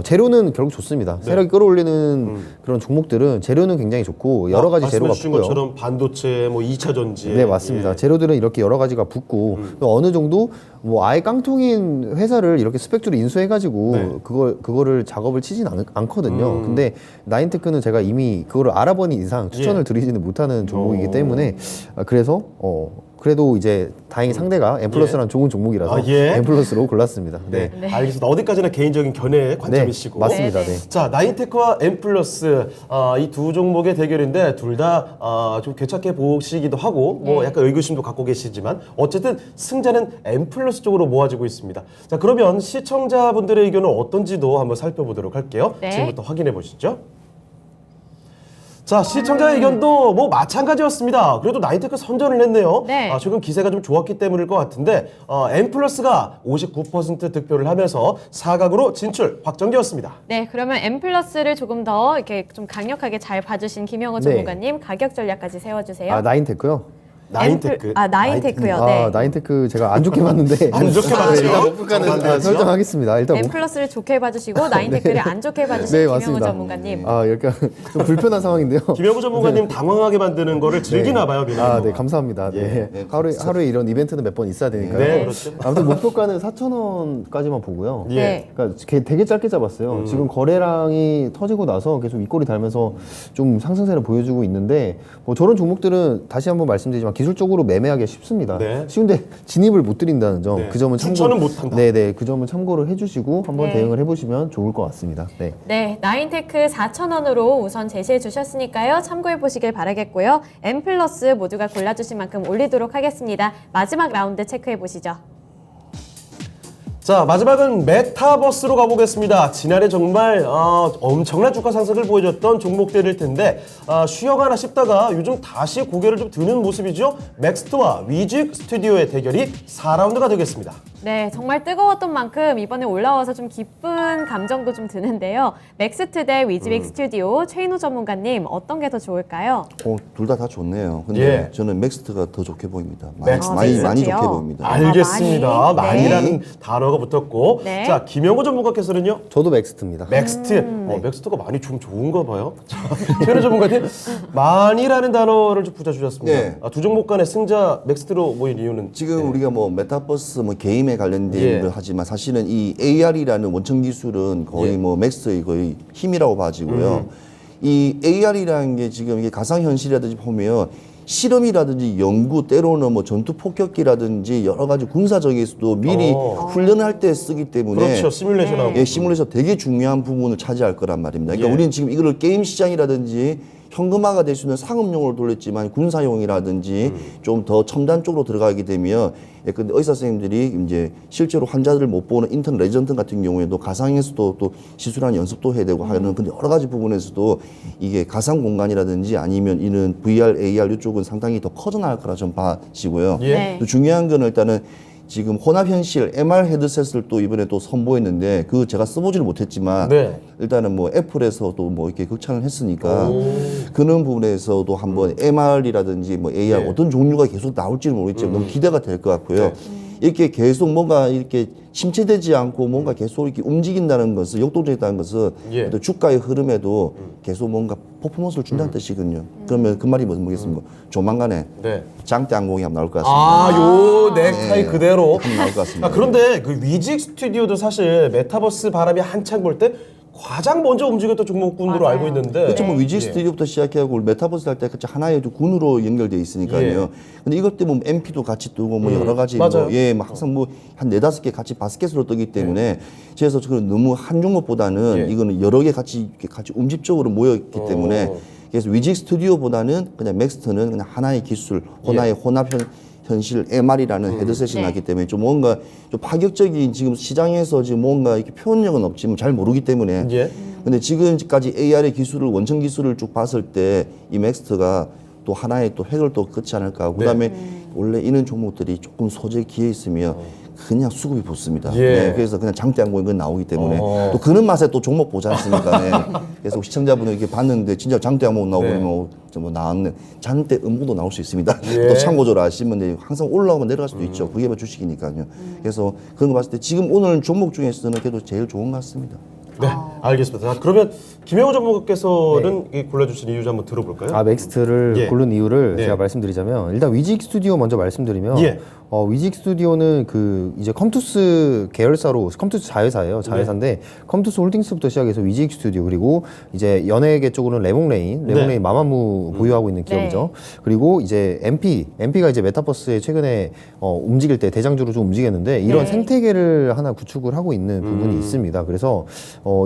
재료는 결국 좋습니다. 세력이 끌어올리는 그런 종목들은 재료는 굉장히 좋고 여러 가지 재료가 말씀해 주신 붙고요. 것처럼 반도체, 뭐 2차 전지. 네, 맞습니다. 예. 재료들은 이렇게 여러 가지가 붙고 또 어느 정도 뭐 아예 깡통인 회사를 이렇게 스펙주로 인수해가지고 네. 그거를 작업을 치진 않거든요. 근데 나인테크는 제가 이미 그거를 알아보니 이상 추천을 예. 드리지는 못하는 종목이기 때문에 그래서 그래도 이제 다행히 상대가 엠플러스란 좋은 종목이라서 아, 예. 엠플러스로 골랐습니다. 네, 네. 알겠습니다. 어디까지나 개인적인 견해 관점이시고. 맞습니다. 네, 네. 자, 나인테크와 엠플러스 이 두 종목의 대결인데 둘 다 좀 괜찮게 보시기도 하고 뭐 약간 의구심도 갖고 계시지만 어쨌든 승자는 엠플러스 쪽으로 모아지고 있습니다. 자, 그러면 시청자분들의 의견은 어떤지도 한번 살펴보도록 할게요. 네. 지금부터 확인해 보시죠. 자, 시청자의 의견도 뭐 마찬가지였습니다. 그래도 나인테크 선전을 했네요. 네. 최근 기세가 좀 좋았기 때문일 것 같은데 엠플러스가 59% 득표를 하면서 4강으로 진출 확정되었습니다. 네, 그러면 엠플러스를 조금 더 이렇게 좀 강력하게 잘 봐주신 김영호 네. 전문가님 가격 전략까지 세워주세요. 나인테크요. 나인테크. 나인테크요. 네. 나인테크 제가 안 좋게 봤는데 안 좋게 봤죠? 일단 목표가는 정반대였죠? 설정하겠습니다. 일단 M 플러스를 좋게 봐주시고 나인테크를 안 좋게 봐주신 네, 김영우 맞습니다. 전문가님. 약간 좀 불편한 상황인데요. 김영우 전문가님 당황하게 만드는 거를 즐기나 봐요, 그냥. 네, 감사합니다. 네. 하루에 이런 이벤트는 몇 번 있어야 되니까요. 네, 그렇죠. 아무튼 목표가는 4,000원까지만 보고요. 예. 네. 그러니까 되게 짧게 잡았어요. 지금 거래량이 터지고 나서 계속 윗골이 달면서 좀 상승세를 보여주고 있는데 뭐 저런 종목들은 다시 한번 말씀드리지만 기술적으로 매매하기 쉽습니다. 네. 쉬운데 진입을 못 드린다는 점, 네. 그 점은 추천은 못한다. 네네, 그 점은 참고를 해주시고 한번 네. 대응을 해보시면 좋을 것 같습니다. 네. 네, 나인테크 4,000원으로 우선 제시해 주셨으니까요. 참고해 보시길 바라겠고요. M 플러스 모두가 골라주신 만큼 올리도록 하겠습니다. 마지막 라운드 체크해 보시죠. 자, 마지막은 메타버스로 가보겠습니다. 지난해 정말 엄청난 주가 상승을 보여줬던 종목들일 텐데 쉬어가나 싶다가 요즘 다시 고개를 좀 드는 모습이죠. 맥스트와 위직 스튜디오의 대결이 4라운드가 되겠습니다. 네, 정말 뜨거웠던 만큼 이번에 올라와서 좀 기쁜 감정도 좀 드는데요. 맥스트 대 위즈빅 스튜디오 최인호 전문가님 어떤 게 더 좋을까요? 둘 다 좋네요. 근데 예. 저는 맥스트가 더 좋게 보입니다. 맥스트. 많이 맥스트요? 좋게 보입니다. 알겠습니다. 많이? 많이라는 단어가 붙었고 네. 자, 김영호 전문가께서는요. 저도 맥스트입니다. 맥스트. 맥스트가 많이 좀 좋은가 봐요. 자, 최인호 전문가님 많이라는 단어를 좀 붙여주셨습니다. 네. 두 종목 간의 승자 맥스트로 모인 이유는 지금 우리가 뭐 메타버스 뭐 게임에 관련된 예. 걸 하지만 사실은 이 AR이라는 원천 기술은 거의 예. 뭐 맥스의 거의 힘이라고 봐지고요. 이 AR이라는 게 지금 이게 가상 현실이라든지 보면 실험이라든지 연구 때로는 뭐 전투 폭격기라든지 여러 가지 군사적에서도 미리 훈련할 때 쓰기 때문에 그렇죠. 시뮬레이션하고. 예, 시뮬레이션 되게 중요한 부분을 차지할 거란 말입니다. 그러니까 예. 우리는 지금 이거를 게임 시장이라든지 현금화가 될 수 있는 상업용으로 돌렸지만 군사용이라든지 좀 더 첨단 쪽으로 들어가게 되면 예, 근데 의사 선생님들이 이제 실제로 환자들을 못 보는 인턴 레전드 같은 경우에도 가상에서도 또 시술하는 연습도 해야 되고 하는 근데 여러 가지 부분에서도 이게 가상 공간이라든지 아니면 이는 VR, AR 이쪽은 상당히 더 커져나갈 거라 좀 봐지고요. 예. 네. 또 중요한 거는 일단은 지금 혼합현실 MR 헤드셋을 또 이번에 또 선보였는데 그 제가 써보지를 못했지만 네. 일단은 뭐 애플에서도 뭐 이렇게 극찬을 했으니까 그런 부분에서도 한번 MR이라든지 뭐 AR 네. 어떤 종류가 계속 나올지는 모르겠지만 너무 기대가 될 것 같고요. 네. 이렇게 계속 뭔가 이렇게 침체되지 않고 뭔가 계속 이렇게 움직인다는 것은 역동적이다는 것은 예. 또 주가의 흐름에도 계속 뭔가 퍼포먼스를 준다는 뜻이거든요. 그러면 그 말이 뭐겠습니까? 조만간에 네. 장대 항공이 한번 나올 것 같습니다. 요 넥타이 네. 그대로. 한번 나올 것 같습니다. 그런데 그 위직 스튜디오도 사실 메타버스 바람이 한창 불 때 가장 먼저 움직였던 종목군으로 맞아요. 알고 있는데. 그렇죠. 뭐 위지 예. 스튜디오부터 시작해갖고 우리 메타버스 할 때 하나의 또 군으로 연결돼 있으니까요. 예. 근데 이것 때문에 MP도 같이 뜨고 뭐 여러 가지 맞아요. 뭐 예, 뭐 항상 뭐 한 4-5개 같이 바스켓으로 뜨기 때문에 그래서 저는 너무 한 종목보다는 예. 이거는 여러 개 같이 이렇게 같이 움집적으로 모여있기 때문에 그래서 위직 스튜디오보다는 그냥 맥스트는 그냥 하나의 기술, 하나의 혼합 현실 MR이라는 헤드셋이 네. 나기 때문에 좀 뭔가 좀 파격적인 지금 시장에서 지금 뭔가 이렇게 표현력은 없지만 잘 모르기 때문에 예. 근데 지금까지 AR의 기술을 원천 기술을 쭉 봤을 때 이 맥스트가 또 하나의 또 획을 또 긋지 않을까 하고 그다음에 원래 이런 종목들이 조금 소재 기회 있으면 그냥 수급이 붙습니다. 예. 네, 그래서 그냥 장대 항공이 그건 나오기 때문에 또 그런 맛에 또 종목 보지 않습니까? 네. 그래서 시청자분들 이렇게 봤는데 진짜 장대 항공 나오고 네. 그러면 뭐 나왔네. 장대 음모도 나올 수 있습니다. 예. 또 참고적으로 아시면 돼요. 항상 올라오면 내려갈 수도 있죠. 그게 뭐 주식이니까요. 그래서 그런 거 봤을 때 지금 오늘 종목 중에서는 그래도 제일 좋은 것 같습니다. 네, 알겠습니다. 자, 그러면 김영호 전문가께서는 이 골라주신 이유 좀 한번 들어볼까요? 맥스트를 예. 고른 이유를 네. 제가 말씀드리자면 일단 위직 스튜디오 먼저 말씀드리면 예. 위직 스튜디오는 그 이제 컴투스 계열사로 컴투스 자회사예요. 자회사인데 컴투스 홀딩스부터 시작해서 위직 스튜디오 그리고 이제 연예계 쪽으로는 레몽레인 네. 마마무 보유하고 있는 기업이죠. 그리고 이제 MP가 이제 메타버스에 최근에 움직일 때 대장주로 좀 움직였는데 이런 네. 생태계를 하나 구축을 하고 있는 부분이 있습니다. 그래서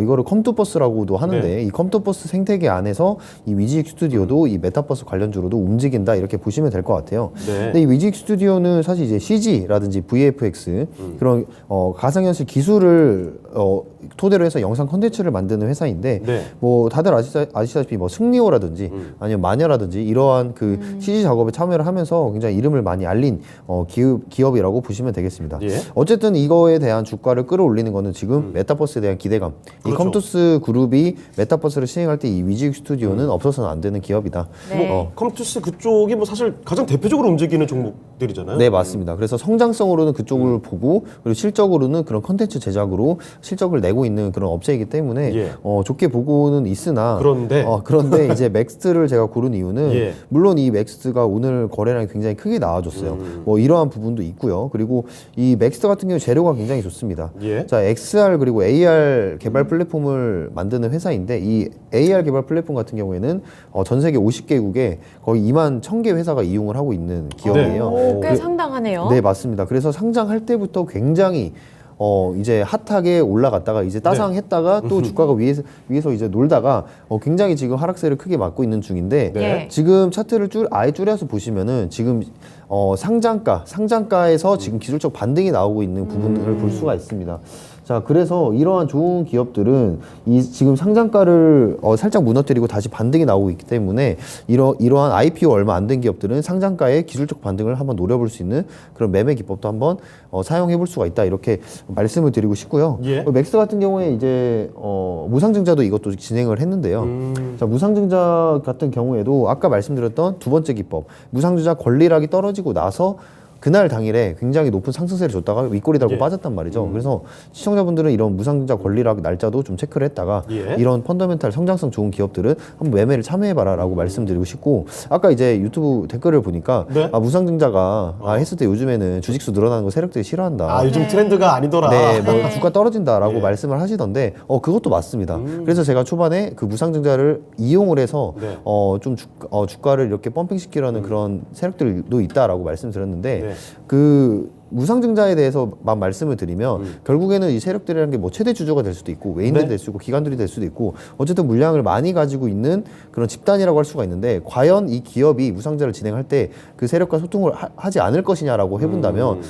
이거를 컴투버스라고도 하는데 네. 이 컴투버스 생태계 안에서 이 위직 스튜디오도 이 메타버스 관련주로도 움직인다 이렇게 보시면 될 것 같아요. 네. 근데 이 위직 스튜디오는 사실 이제 CG라든지 VFX 그런 가상현실 기술을 토대로 해서 영상 콘텐츠를 만드는 회사인데 네. 뭐 다들 아시다시피 뭐 승리호라든지 아니면 마녀라든지 이러한 그 CG 작업에 참여를 하면서 굉장히 이름을 많이 알린 기업이라고 보시면 되겠습니다. 예. 어쨌든 이거에 대한 주가를 끌어올리는 거는 지금 메타버스에 대한 기대감, 이 그렇죠. 컴투스 그룹이 메타버스를 시행할 때 이 위지익 스튜디오는 없어서는 안 되는 기업이다. 네. 컴투스 그쪽이 뭐 사실 가장 대표적으로 움직이는 종목들이잖아요. 네, 맞습니다. 그래서 성장성으로는 그쪽을 보고 그리고 실적으로는 그런 컨텐츠 제작으로 실적을 내고 있는 그런 업체이기 때문에 예. 좋게 보고는 있으나 그런데 이제 맥스트를 제가 고른 이유는 예. 물론 이 맥스트가 오늘 거래량이 굉장히 크게 나와줬어요. 뭐 이러한 부분도 있고요. 그리고 이 맥스트 같은 경우 재료가 굉장히 좋습니다. 예. 자, XR 그리고 AR 개발 플랫폼을 만드는 회사인데 이 AR 개발 플랫폼 같은 경우에는 전 세계 50개국에 거의 2만 1,000개 회사가 이용을 하고 있는 기업이에요. 오, 꽤 상당하네요. 네, 맞습니다. 그래서 상장할 때부터 굉장히 이제 핫하게 올라갔다가 이제 따상했다가 또 주가가 위에서 이제 놀다가 굉장히 지금 하락세를 크게 맞고 있는 중인데 네. 지금 차트를 아예 줄여서 보시면은 지금 상장가에서 지금 기술적 반등이 나오고 있는 부분을 볼 수가 있습니다. 자, 그래서 이러한 좋은 기업들은 지금 상장가를 살짝 무너뜨리고 다시 반등이 나오고 있기 때문에 이러한 IPO 얼마 안 된 기업들은 상장가의 기술적 반등을 한번 노려볼 수 있는 그런 매매 기법도 한번 사용해 볼 수가 있다. 이렇게 말씀을 드리고 싶고요. 예. 맥스 같은 경우에 이제 무상증자도 이것도 진행을 했는데요. 자, 무상증자 같은 경우에도 아까 말씀드렸던 두 번째 기법, 무상증자 권리락이 떨어지고 나서 그날 당일에 굉장히 높은 상승세를 줬다가 윗꼬리 달고 예. 빠졌단 말이죠. 그래서 시청자분들은 이런 무상증자 권리락 날짜도 좀 체크를 했다가 예. 이런 펀더멘탈 성장성 좋은 기업들은 한번 매매를 참여해봐라라고 말씀드리고 싶고 아까 이제 유튜브 댓글을 보니까 네. 무상증자가 했을 때 요즘에는 주식수 늘어나는 거 세력들이 싫어한다. 요즘 네. 트렌드가 아니더라. 네, 뭐 주가 떨어진다라고 예. 말씀을 하시던데 그것도 맞습니다. 그래서 제가 초반에 그 무상증자를 이용을 해서 네. 좀 주가를 이렇게 펌핑시키려는 그런 세력들도 있다라고 말씀드렸는데 네. 그 무상증자에 대해서만 말씀을 드리면 결국에는 이 세력들이라는 게 뭐 최대 주주가 될 수도 있고 외인들이 네. 될 수 있고 기관들이 될 수도 있고 어쨌든 물량을 많이 가지고 있는 그런 집단이라고 할 수가 있는데 과연 이 기업이 무상증자를 진행할 때 그 세력과 소통을 하지 않을 것이냐라고 해본다면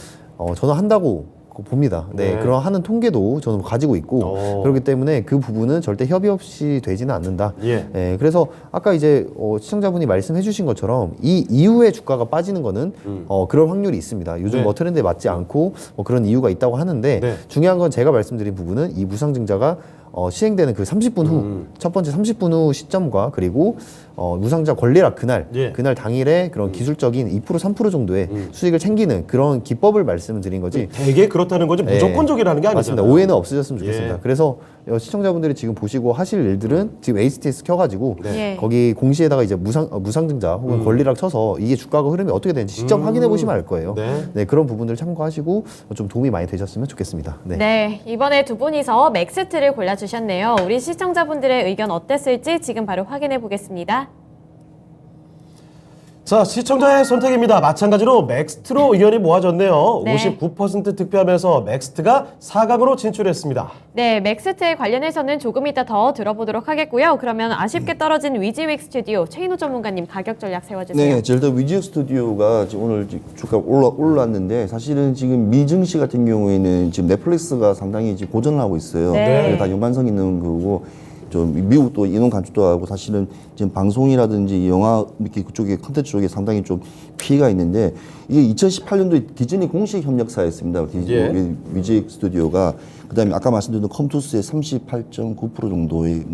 저는 한다고 봅니다. 네, 네. 그런 하는 통계도 저는 가지고 있고 그렇기 때문에 그 부분은 절대 협의 없이 되지는 않는다. 예. 네, 그래서 아까 이제 시청자분이 말씀해주신 것처럼 이 이후에 주가가 빠지는 거는 그럴 확률이 있습니다. 요즘 네. 뭐 트렌드에 맞지 않고 그런 이유가 있다고 하는데 네. 중요한 건 제가 말씀드린 부분은 이 무상증자가 시행되는 그 30분 후, 첫 번째 30분 후 시점과 그리고 무상증자 권리락 그날, 예. 그날 당일에 그런 기술적인 2% 3% 정도의 수익을 챙기는 그런 기법을 말씀을 드린 거지. 되게 그렇다는 거지 무조건적이라는 게 아니잖아요. 맞습니다. 오해는 없으셨으면 좋겠습니다. 예. 그래서 시청자분들이 지금 보시고 하실 일들은 지금 HTS 켜가지고 네. 예. 거기 공시에다가 이제 무상증자 혹은 권리락 쳐서 이게 주가가 흐름이 어떻게 되는지 직접 확인해 보시면 알 거예요. 네. 네, 그런 부분들 참고하시고 좀 도움이 많이 되셨으면 좋겠습니다. 네. 네, 이번에 두 분이서 맥스트를 골라주셨네요. 우리 시청자분들의 의견 어땠을지 지금 바로 확인해 보겠습니다. 자, 시청자의 선택입니다. 마찬가지로 맥스트로 의견이 모아졌네요. 네. 59% 득표하면서 맥스트가 4강으로 진출했습니다. 네, 맥스트에 관련해서는 조금 이따 더 들어보도록 하겠고요. 그러면 아쉽게 떨어진 위지윅 스튜디오 최인호 전문가님 가격 전략 세워주세요. 네, 젤다 위지역 스튜디오가 지금 오늘 주가 올랐는데 사실은 지금 미증시 같은 경우에는 지금 넷플릭스가 상당히 지금 고전을 하고 있어요. 네. 다 연관성 있는 거고 좀 미국도 인원 감축도 하고 사실은 지금 방송이라든지 영화 이렇게 그쪽에 컨텐츠 쪽에 상당히 좀 피해가 있는데 이게 2018년도에 디즈니 공식 협력사였습니다. 예. 위지역 스튜디오가 그다음에 아까 말씀드린 컴투스의 38.9% 정도의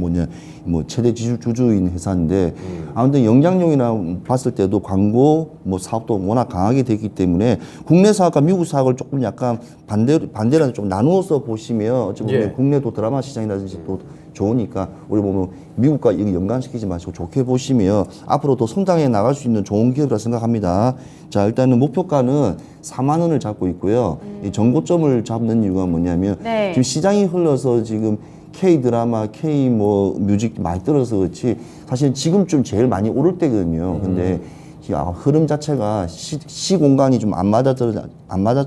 뭐 최대 주주인 회사인데 아무튼 영향력이나 봤을 때도 광고 뭐 사업도 워낙 강하게 되기 때문에 국내 사업과 미국 사업을 조금 약간 반대라는 좀 나누어서 보시면 어찌 보면 예. 국내도 드라마 시장이라든지 또 좋으니까 우리 보면 미국과 이거 연관시키지 마시고 좋게 보시면 앞으로 더 성장해 나갈 수 있는 좋은 기업이라 생각합니다. 자, 일단은 목표가는 4만 원을 잡고 있고요. 이 전고점을 잡는 이유가 뭐냐면 네. 지금 시장이 흘러서 지금 K 드라마, K 뭐 뮤직 많이 떨어져서 그렇지 사실 지금쯤 제일 많이 오를 때거든요. 근데 흐름 자체가 시 공간이 좀 안 맞아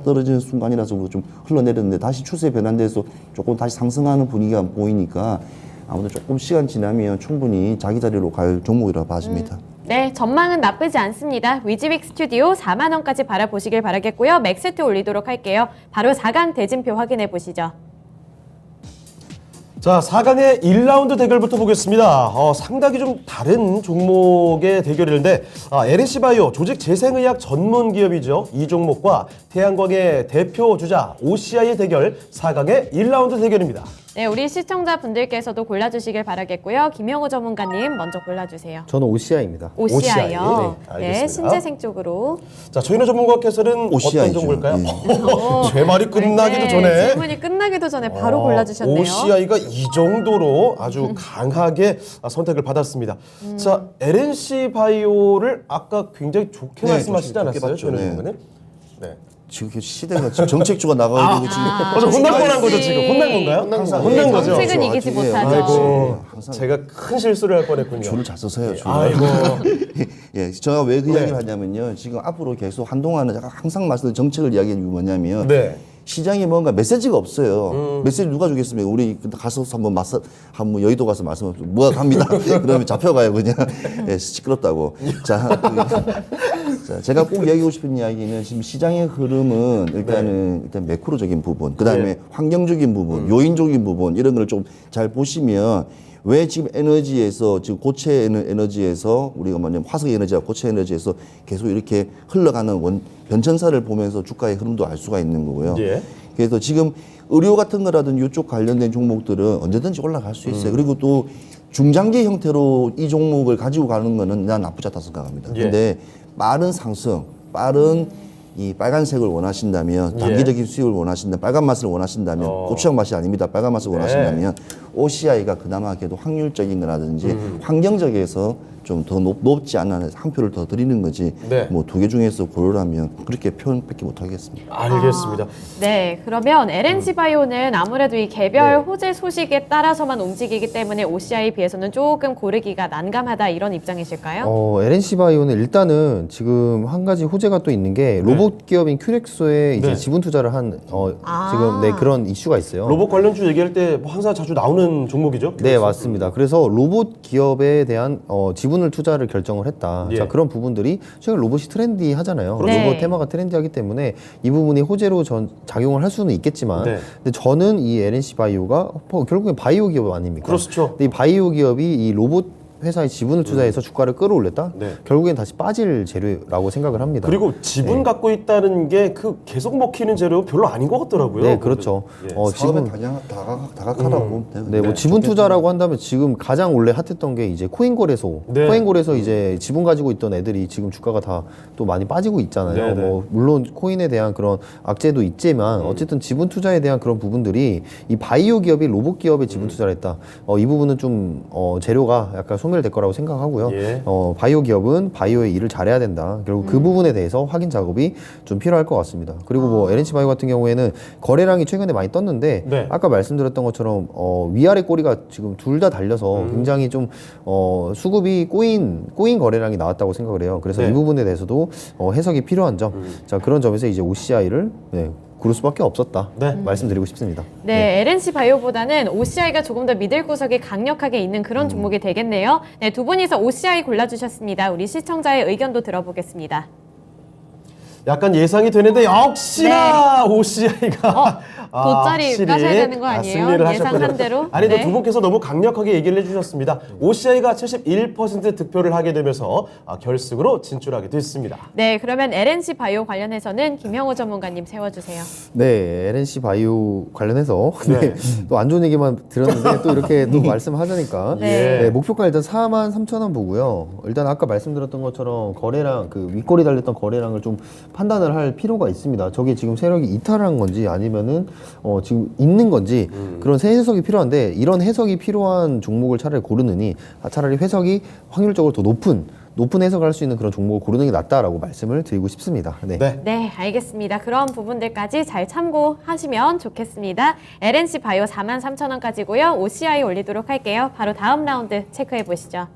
떨어지는 순간이라서 좀 흘러내렸는데 다시 추세 변환돼서 조금 다시 상승하는 분위기가 보이니까 아무튼 조금 시간 지나면 충분히 자기 자리로 갈 종목이라고 봐집니다. 네, 전망은 나쁘지 않습니다. 위지윅 스튜디오 4만 원까지 바라보시길 바라겠고요. 맥스트 올리도록 할게요. 바로 4강 대진표 확인해 보시죠. 자, 4강의 1라운드 대결부터 보겠습니다. 상당히 좀 다른 종목의 대결인데 LS바이오 조직 재생의학 전문 기업이죠. 이 종목과 태양광의 대표 주자 OCI의 대결 4강의 1라운드 대결입니다. 네, 우리 시청자분들께서도 골라주시길 바라겠고요. 김영호 전문가님 먼저 골라주세요. 저는 OCI입니다. OCI요. 네, 네, 알겠습니다. 신재생 쪽으로. 자, 저희는 전문가께서는 OCI 어떤 죠. 종목일까요? 예. 제 말이 끝나기도 네, 전에 질문이 끝나기도 전에 바로 골라주셨네요. OCI가 이 정도로 아주 강하게 선택을 받았습니다. 자, LNC 바이오를 아까 굉장히 좋게 네, 말씀하시지 좋게 않았어요? 봤죠. 저는 네. 전문가님? 네. 지금 시대가 지금 정책주가 나가고 있고 지금 저 혼날 뻔한 거죠 지금? 혼난 건가요? 혼난 거죠? 정책은 이기지 아주, 예, 못하죠. 아이고, 항상 제가 큰 실수를 할 뻔했군요. 줄을 잘 서세요. 줄을. 아이고. 예, 제가 왜 그 네. 이야기를 하냐면요. 지금 앞으로 계속 한동안은 제가 항상 말씀드린 정책을 이야기하는 게 뭐냐면 네. 시장에 뭔가 메시지가 없어요. 메시지 누가 주겠습니까? 우리 가서 한번 한번 여의도 가서 말씀하면 뭐가 갑니다. 그러면 잡혀가요 그냥. 예, 시끄럽다고. 자, 자, 제가 꼭 이야기하고 싶은 이야기는 지금 시장의 흐름은 일단 매크로적인 부분, 그다음에 네. 환경적인 부분, 요인적인 부분 이런 걸 좀 잘 보시면. 왜 지금 에너지에서 지금 고체 에너지에서 우리가 뭐냐면 화석 에너지와 고체 에너지에서 계속 이렇게 흘러가는 변천사를 보면서 주가의 흐름도 알 수가 있는 거고요. 예. 그래서 지금 의료 같은 거라든지 이쪽 관련된 종목들은 언제든지 올라갈 수 있어요. 그리고 또 중장기 형태로 이 종목을 가지고 가는 거는 난 나쁘지 않다 생각합니다. 예. 근데 빠른 상승, 빠른 이 빨간색을 원하신다면 단기적인 수익을 원하신다면 빨간 맛을 원하신다면 고추장 맛이 아닙니다. 빨간 맛을 원하신다면 OCI가 그나마 그래도 확률적인 거라든지 환경적에서 좀 더 높지 않은 한 표를 더 드리는 거지 네. 뭐 두 개 중에서 고르라면 그렇게 표현밖에 못 하겠습니다. 알겠습니다. 네, 그러면 LNC 바이오는 아무래도 이 개별 네. 호재 소식에 따라서만 움직이기 때문에 OCI에 비해서는 조금 고르기가 난감하다 이런 입장이실까요? LNC 바이오는 일단은 지금 한 가지 호재가 또 있는 게 로봇 기업인 큐렉소에 이제 네. 지분 투자를 한 지금 네, 그런 이슈가 있어요. 로봇 관련주 얘기할 때뭐 항상 자주 나오는 종목이죠? 네, 맞습니다. 그래서 로봇 기업에 대한 지분을 투자를 결정을 했다. 예. 자, 그런 부분들이 최근 로봇이 트렌디하잖아요. 그렇죠. 로봇 네. 테마가 트렌디하기 때문에 이 부분이 호재로 작용을 할 수는 있겠지만, 네. 근데 저는 이 LNC 바이오가 결국엔 바이오 기업 아닙니까? 그렇죠. 근데 이 바이오 기업이 이 로봇 회사에 지분을 투자해서 주가를 끌어올렸다. 네. 결국엔 다시 빠질 재료라고 생각을 합니다. 그리고 지분 갖고 있다는 게 그 계속 먹히는 재료 별로 아닌 것 같더라고요. 네, 그렇죠. 예. 사업에 지금 다각하다고 보면 돼요. 네, 뭐 지분 투자라고 한다면 지금 가장 원래 핫했던 게 이제 코인 거래소. 네. 코인 거래소 이제 지분 가지고 있던 애들이 지금 주가가 다 또 많이 빠지고 있잖아요. 네, 네. 뭐 물론 코인에 대한 그런 악재도 있지만 어쨌든 지분 투자에 대한 그런 부분들이 이 바이오 기업이 로봇 기업에 지분 투자를 했다. 이 부분은 좀 재료가 약간 소멸될 거라고 생각하고요. 예. 바이오 기업은 바이오의 일을 잘해야 된다. 결국 그 부분에 대해서 확인 작업이 좀 필요할 것 같습니다. 그리고 뭐 LNC 바이오 같은 경우에는 거래량이 최근에 많이 떴는데 네. 아까 말씀드렸던 것처럼 위아래 꼬리가 지금 둘 다 달려서 굉장히 좀 수급이 꼬인 거래량이 나왔다고 생각을 해요. 그래서 네. 이 부분에 대해서도 해석이 필요한 점. 자, 그런 점에서 이제 OCI를 고를 수밖에 없었다. 네. 말씀드리고 싶습니다. 네, LNC 바이오보다는 OCI가 조금 더 믿을 구석이 강력하게 있는 그런 종목이 되겠네요. 네, 두 분이서 OCI 골라주셨습니다. 우리 시청자의 의견도 들어보겠습니다. 약간 예상이 되는데 역시나 OCI가 돗자리 까셔야 되는 거 아니에요? 승리를 예상한 하셨군요. 대로? 아니, 네. 두 분께서 너무 강력하게 얘기를 해주셨습니다. OCI가 71% 득표를 하게 되면서 결승으로 진출하게 됐습니다. 네, 그러면 LNC 바이오 관련해서는 김형호 전문가님 세워주세요. 네, LNC 바이오 관련해서 네. 또 안 좋은 얘기만 들었는데 또 이렇게 또 말씀하자니까 네. 네, 목표가 일단 43,000원 보고요. 일단 아까 말씀드렸던 것처럼 거래량 그 윗꼬리 달렸던 거래량을 좀 판단을 할 필요가 있습니다. 저게 지금 세력이 이탈한 건지 아니면은 지금 있는 건지 그런 새 해석이 필요한데 이런 해석이 필요한 종목을 차라리 고르느니 차라리 해석이 확률적으로 더 높은 해석을 할 수 있는 그런 종목을 고르는 게 낫다라고 말씀을 드리고 싶습니다. 네. 네. 네, 알겠습니다. 그런 부분들까지 잘 참고하시면 좋겠습니다. LNC 바이오 43,000원까지고요. OCI 올리도록 할게요. 바로 다음 라운드 체크해 보시죠.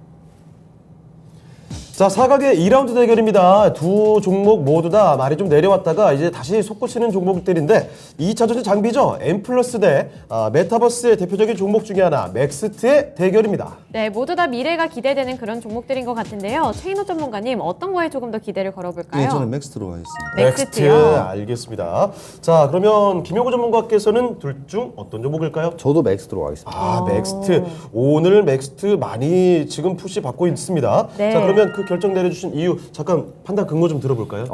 자, 사각의 2라운드 대결입니다. 두 종목 모두 다 많이 좀 내려왔다가 이제 다시 솟구치는 종목들인데 2차전지 장비죠. M 플러스 대 메타버스의 대표적인 종목 중에 하나 맥스트의 대결입니다. 네, 모두 다 미래가 기대되는 그런 종목들인 것 같은데요. 최인호 전문가님, 어떤 거에 조금 더 기대를 걸어볼까요? 네, 저는 맥스트로 가겠습니다. 맥스트요? 알겠습니다. 자, 그러면 김용호 전문가께서는 둘 중 어떤 종목일까요? 저도 맥스 들어가겠습니다. 맥스트. 오늘 맥스트 많이 지금 푸시 받고 있습니다. 네. 자, 그러면 그 결정 내려주신 이유 잠깐 판단 근거 좀 들어볼까요?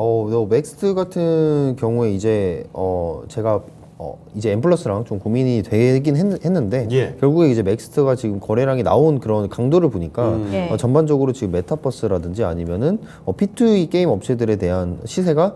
맥스트 같은 경우에 이제 제가 이제 M+랑 좀 고민이 되긴 했는데 예. 결국에 이제 맥스트가 지금 거래량이 나온 그런 강도를 보니까 예. 전반적으로 지금 메타버스라든지 아니면은 P2E 게임 업체들에 대한 시세가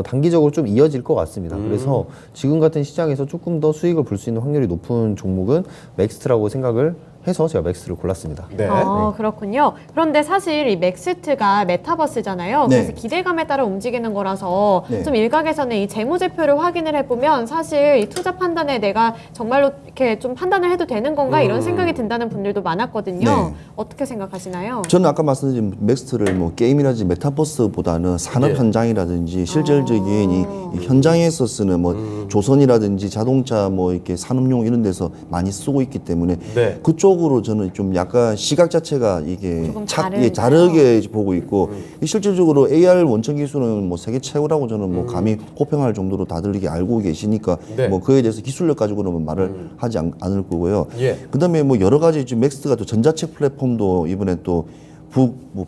단기적으로 좀 이어질 것 같습니다. 그래서 지금 같은 시장에서 조금 더 수익을 볼 수 있는 확률이 높은 종목은 맥스트라고 생각을 해서 제가 맥스트를 골랐습니다. 네. 그렇군요. 그런데 사실 이 맥스트가 메타버스잖아요. 네. 그래서 기대감에 따라 움직이는 거라서 네. 좀 일각에서는 이 재무제표를 확인을 해보면 사실 이 투자 판단에 내가 정말로 이렇게 좀 판단을 해도 되는 건가 이런 생각이 든다는 분들도 많았거든요. 네. 어떻게 생각하시나요? 저는 아까 말씀드린 맥스트를 뭐 게임이라든지 메타버스보다는 산업 예. 현장이라든지 실질적인 이 현장에서 쓰는 뭐 조선이라든지 자동차 뭐 이렇게 산업용 이런 데서 많이 쓰고 있기 때문에 네. 그쪽으로 저는 좀 약간 시각 자체가 이게 조금 다르게 보고 있고 실질적으로 AR 원천 기술은 뭐 세계 최고라고 저는 뭐 감히 호평할 정도로 다들 이게 알고 계시니까 네. 뭐 그에 대해서 기술력 가지고는 말을 하지 않을 거고요. 예. 그다음에 뭐 여러 가지 지금 맥스가 또 전자책 플랫폼도 이번에 또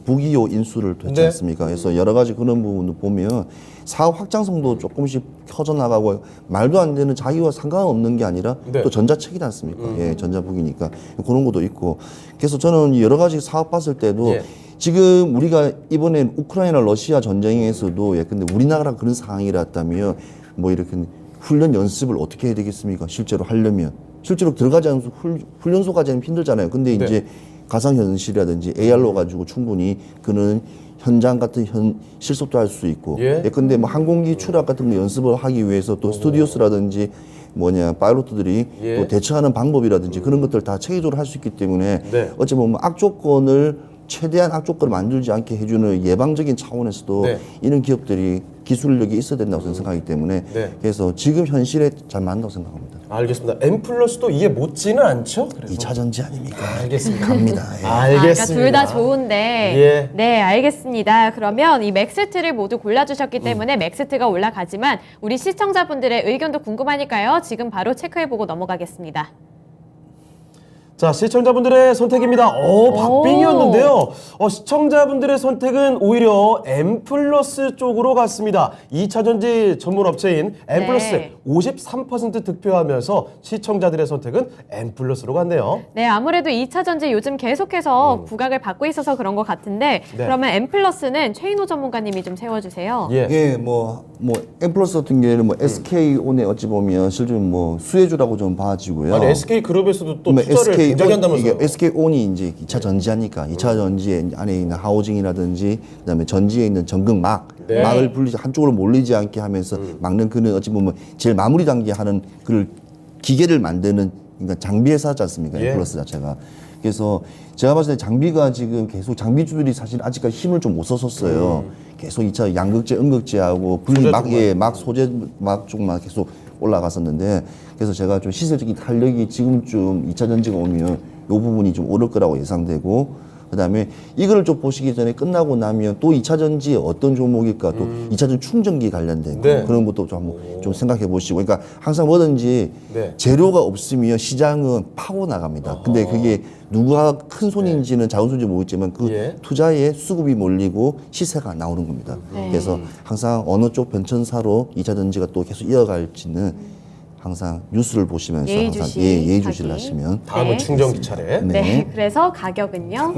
북이오 인수를 했지 네. 않습니까? 그래서 여러 가지 그런 부분도 보면 사업 확장성도 조금씩 켜져나가고 말도 안 되는 자기와 상관없는 게 아니라 네. 또 전자책이지 않습니까? 예, 전자북이니까 그런 것도 있고 그래서 저는 여러 가지 사업 봤을 때도 예. 지금 우리가 이번에 우크라이나 러시아 전쟁에서도 예컨대 우리나라가 그런 상황이랐다면 뭐 이렇게 훈련 연습을 어떻게 해야 되겠습니까? 실제로 하려면 실제로 들어가지 않으면 훈련소까지는 힘들잖아요. 근데 네. 이제 가상현실이라든지 AR로 가지고 충분히 그는 현장 같은 실습도 할 수 있고 예. 예컨대 뭐 항공기 추락 같은 거 연습을 하기 위해서 또 스튜디오스라든지 파일럿들이 예. 또 대처하는 방법이라든지 그런 것들 다 체계적으로 할 수 있기 때문에 네. 어찌 보면 악조건을 최대한 악조건을 만들지 않게 해주는 예방적인 차원에서도 네. 이런 기업들이 기술력이 있어야 된다고 저는 생각하기 때문에 네. 그래서 지금 현실에 잘 맞는다고 생각합니다. 알겠습니다. M+도 이해 못지는 않죠? 그래서 2차 전지 아닙니까? 알겠습니다. 갑니다. 예. 알겠습니다. 둘 다 좋은데. 예. 네, 알겠습니다. 그러면 이 맥스트를 모두 골라주셨기 때문에 맥스트가 올라가지만 우리 시청자분들의 의견도 궁금하니까요. 지금 바로 체크해보고 넘어가겠습니다. 자, 시청자분들의 선택입니다. 박빙이었는데요. 시청자분들의 선택은 오히려 M+ 쪽으로 갔습니다. 2차 전지 전문 업체인 M+ 네. 53% 득표하면서 시청자들의 선택은 M+로 갔네요. 네, 아무래도 2차 전지 요즘 계속해서 부각을 받고 있어서 그런 것 같은데 네. 그러면 M+는 최인호 전문가님이 좀 세워주세요. 예. 예, M+ 같은 경우에는 뭐 SK온에 어찌 보면 실제 뭐 수혜주라고 좀 봐지고요. 아니, SK그룹에서도 또 그러면 투자를 굉장히 한다면서요. 이게 SK온이 이제 2차 전지하니까 2차 전지 안에 있는 하우징이라든지 그다음에 전지에 있는 전극막 네. 막을 분리지 한쪽으로 몰리지 않게 하면서 막는 그는 어찌 보면 제일 마무리 단계 하는 그 기계를 만드는 그러니까 장비 회사지 않습니까? 예. M+ 자체가. 그래서 제가 봤을 때 장비가 지금 계속 장비주들이 사실 아직까지 힘을 좀 못 썼었어요. 계속 2차 양극재, 음극재하고 분리 막 소재 막 쪽만 계속 올라갔었는데 그래서 제가 좀 시세적인 탄력이 지금쯤 2차 전지가 오면 요 부분이 좀 오를 거라고 예상되고 그다음에 이거를 좀 보시기 전에 끝나고 나면 또 2차 전지에 어떤 종목일까 또 2차 전지 충전기 관련된 네. 그런 것도 좀 한번 좀 생각해 보시고 그러니까 항상 뭐든지 네. 재료가 없으면 시장은 파고 나갑니다. 근데 그게 누가 큰 손인지는 작은 손인지 모르겠지만 그 예. 투자에 수급이 몰리고 시세가 나오는 겁니다. 네. 그래서 항상 어느 쪽 변천사로 2차 전지가 또 계속 이어갈지는 항상 뉴스를 보시면서 항상 예의주시 예의주시를 하기. 하시면 다음은 네. 충전기 차례. 네, 그래서 가격은요?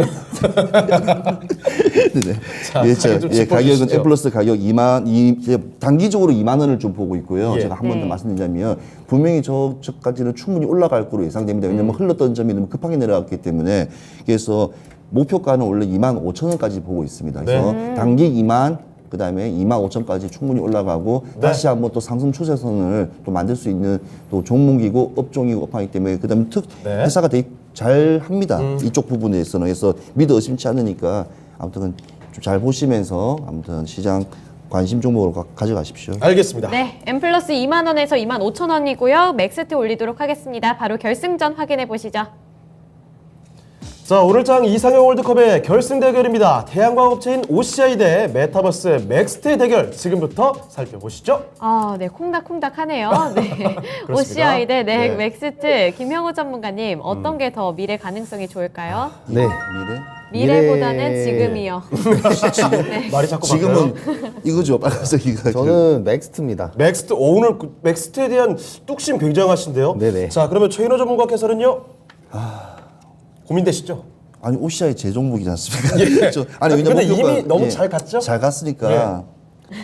자, 예, 가격 좀 가격은 짚어주시죠. M+ 가격 이제 단기적으로 2만 원을 좀 보고 있고요. 예. 제가 한 번 더 네. 말씀드리자면 분명히 저까지는 충분히 올라갈 거로 예상됩니다. 왜냐하면 흘렀던 점이 너무 급하게 내려갔기 때문에 그래서 목표가는 원래 2만 5천 원까지 보고 있습니다. 그래서 단기 2만 그다음에 2만 5천까지 충분히 올라가고 다시 한번 또 상승 추세선을 또 만들 수 있는 또 종목이고 업종이고 업하기 때문에 그다음에 네. 회사가 되게 잘 합니다. 이쪽 부분에서는 그래서 믿어 의심치 않으니까 아무튼 좀 잘 보시면서 아무튼 시장 관심 종목으로 가져가십시오. 알겠습니다. 네, M+ 2만 원에서 2만 5천 원이고요. 맥스트 올리도록 하겠습니다. 바로 결승전 확인해 보시죠. 자, 오늘 장 이상형 월드컵의 결승 대결입니다. 태양광 업체인 OCI 대 메타버스 맥스트의 대결 지금부터 살펴보시죠. 아, 네, 콩닥콩닥하네요. 네, OCI 대 맥스트 김형우 전문가님 어떤 게 더 미래 가능성이 좋을까요? 네. 미래? 미래보다는 지금이요. 말이 자꾸 바뀌어요. 지금은 이거죠. 빨간색이가. 저는 맥스트입니다. 맥스트, 오늘 맥스트에 대한 뚝심 굉장하신데요. 네네. 자, 그러면 최인호 전문가께서는요? 고민되시죠? 아니 OCI 제 종목이지 않습니까? 아니 근데 왜냐면 이미 너무 잘 갔죠? 잘 갔으니까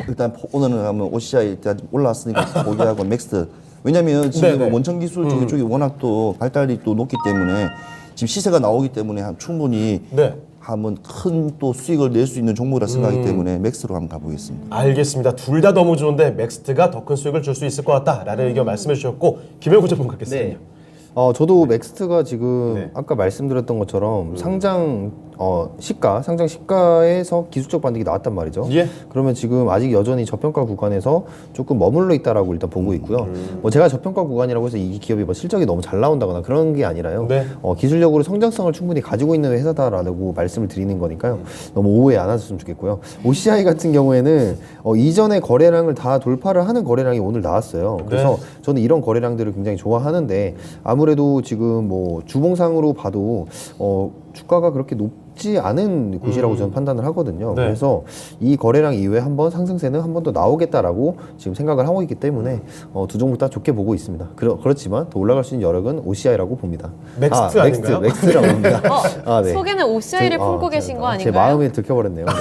일단 오늘은 하면 OCI 일단 올라왔으니까 포기하고 맥스. 왜냐면 지금 네네. 원천 기술 쪽이 워낙 또 발달이 또 높기 때문에 지금 시세가 나오기 때문에 충분히 네. 한번 큰 또 수익을 낼 수 있는 종목이라 생각하기 때문에 맥스로 한번 가보겠습니다. 알겠습니다. 둘 다 너무 좋은데 맥스트가 더 큰 수익을 줄 수 있을 것 같다라는 의견 말씀해 주셨고 김영구 전문가께서는요? 저도 맥스트가 지금 네. 아까 말씀드렸던 것처럼 상장 시가에서 기술적 반등이 나왔단 말이죠. 예. 그러면 지금 아직 여전히 저평가 구간에서 조금 머물러 있다라고 일단 보고 있고요. 뭐 제가 저평가 구간이라고 해서 이 기업이 뭐 실적이 너무 잘 나온다거나 그런 게 아니라요. 네. 기술력으로 성장성을 충분히 가지고 있는 회사다라고 말씀을 드리는 거니까요. 너무 오해 안 하셨으면 좋겠고요. OCI 같은 경우에는 이전에 거래량을 다 돌파를 하는 거래량이 오늘 나왔어요. 그래서 저는 이런 거래량들을 굉장히 좋아하는데 아무래도 지금 뭐 주봉상으로 봐도 주가가 그렇게 높지 않은 곳이라고 저는 판단을 하거든요. 네. 그래서 이 거래량 이후에 한번 상승세는 한 번 더 나오겠다라고 지금 생각을 하고 있기 때문에 두 종목 다 좋게 보고 있습니다. 그렇지만 더 올라갈 수 있는 여력은 OCI라고 봅니다. 맥스트 아닌가요? 맥스트라고 봅니다. 네. 속에는 OCI를 품고 계신 거 아닌가요? 제 마음에 들켜버렸네요. 네.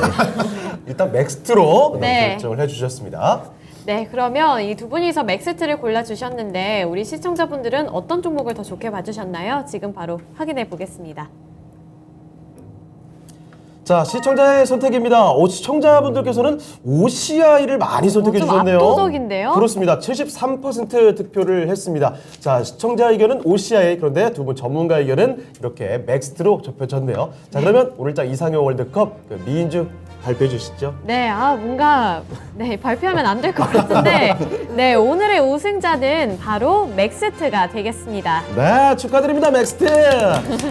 일단 맥스트로 네. 결정을 해주셨습니다. 네, 그러면 이 두 분이서 맥스트를 골라주셨는데 우리 시청자분들은 어떤 종목을 더 좋게 봐주셨나요? 지금 바로 확인해 보겠습니다. 자, 시청자의 선택입니다. 시청자분들께서는 OCI를 많이 선택해 좀 주셨네요. 압도적인데요? 그렇습니다. 73% 득표를 했습니다. 자, 시청자 의견은 OCI, 그런데 두 분 전문가 의견은 이렇게 맥스트로 좁혀졌네요. 자, 그러면 오늘 장 이상형 월드컵 미인주 발표해 주시죠. 네, 뭔가 발표하면 안 될 것 같은데 네, 오늘의 우승자는 바로 맥스트가 되겠습니다. 네, 축하드립니다, 맥스트.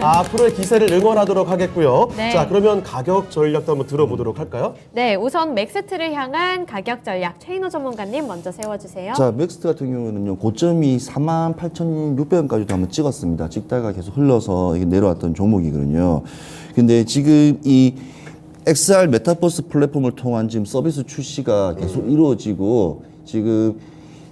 앞으로의 기세를 응원하도록 하겠고요. 네. 자, 그러면 가격 전략도 한번 들어보도록 할까요? 네, 우선 맥스트를 향한 가격 전략 최인호 전문가님 먼저 세워주세요. 자, 맥스트 같은 경우에는요, 고점이 48,600원까지도 한번 찍었습니다. 찍다가 계속 흘러서 이게 내려왔던 종목이거든요. 근데 지금 이 XR 메타버스 플랫폼을 통한 지금 서비스 출시가 계속 이루어지고 지금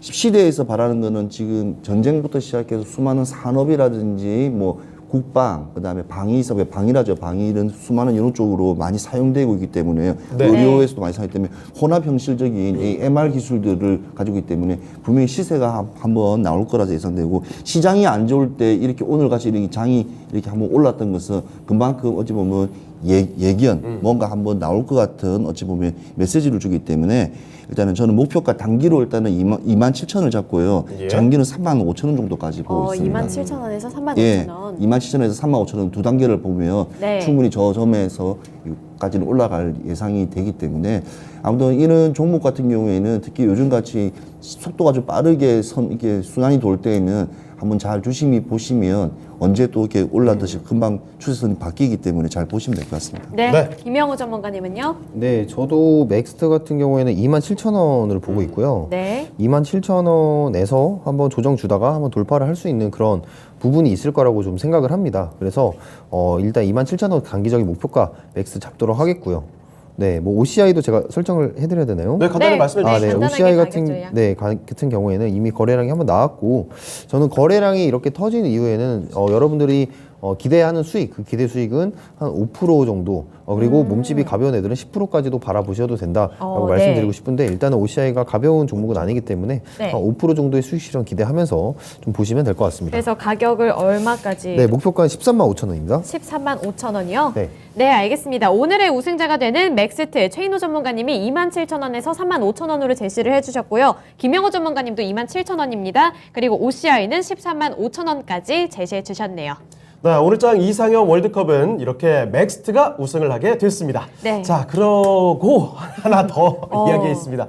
시대에서 바라는 거는 지금 전쟁부터 시작해서 수많은 산업이라든지 뭐 국방, 그다음에 방위사회, 방위라죠. 방위 이런 수많은 이런 쪽으로 많이 사용되고 있기 때문에 네. 의료에서도 많이 사용되기 때문에 혼합 형식적인 이 MR 기술들을 가지고 있기 때문에 분명히 시세가 한번 나올 거라서 예상되고 시장이 안 좋을 때 이렇게 오늘같이 이렇게 장이 이렇게 한번 올랐던 것은 그만큼 어찌 보면 예견 뭔가 한번 나올 것 같은 어찌 보면 메시지를 주기 때문에 일단은 저는 목표가 단기로 일단은 27,000원을 잡고요. 예. 장기는 35,000원 정도까지 보고 있습니다. 27,000원에서 35,000원. 예, 27,000원에서 35,000원 두 단계를 보면 네. 충분히 저 점에서까지는 올라갈 예상이 되기 때문에 아무튼 이런 종목 같은 경우에는 특히 요즘 같이 속도가 좀 빠르게 이렇게 순환이 돌 때에는 한번 잘 유심히 보시면 언제 또 이렇게 올라듯이 금방 추세선이 바뀌기 때문에 잘 보시면 될 것 같습니다. 네, 네. 김영우 전문가님은요? 네, 저도 맥스트 같은 경우에는 27,000원을 보고 있고요. 네. 27,000원에서 한번 조정 주다가 한번 돌파를 할 수 있는 그런 부분이 있을 거라고 좀 생각을 합니다. 그래서 일단 27,000원 단기적인 목표가 맥스 잡도록 하겠고요. 네, 뭐 OCI도 제가 설정을 해드려야 되나요? 네, 간단히 네. 말씀해 아, 주시죠. 네. 간단하게 OCI 가격 전략. 같은 경우에는 이미 거래량이 한번 나왔고, 저는 거래량이 이렇게 터진 이후에는 여러분들이 기대하는 수익, 그 기대 수익은 한 5% 정도, 그리고 몸집이 가벼운 애들은 10%까지도 바라보셔도 된다라고 말씀드리고 네. 싶은데, 일단은 OCI가 가벼운 종목은 아니기 때문에 네. 한 5% 정도의 수익 실현 기대하면서 좀 보시면 될 것 같습니다. 그래서 가격을 얼마까지? 네, 목표가는 135,000원입니다. 135,000원이요? 네. 네, 알겠습니다. 오늘의 우승자가 되는 맥스트 최인호 전문가님이 27,000원에서 35,000원으로 제시를 해주셨고요. 김영호 전문가님도 27,000원입니다. 그리고 OCI는 135,000원까지 제시해 주셨네요. 네, 오늘 장 이상형 월드컵은 이렇게 맥스트가 우승을 하게 됐습니다. 네. 자, 그러고 하나 더 이야기 있습니다.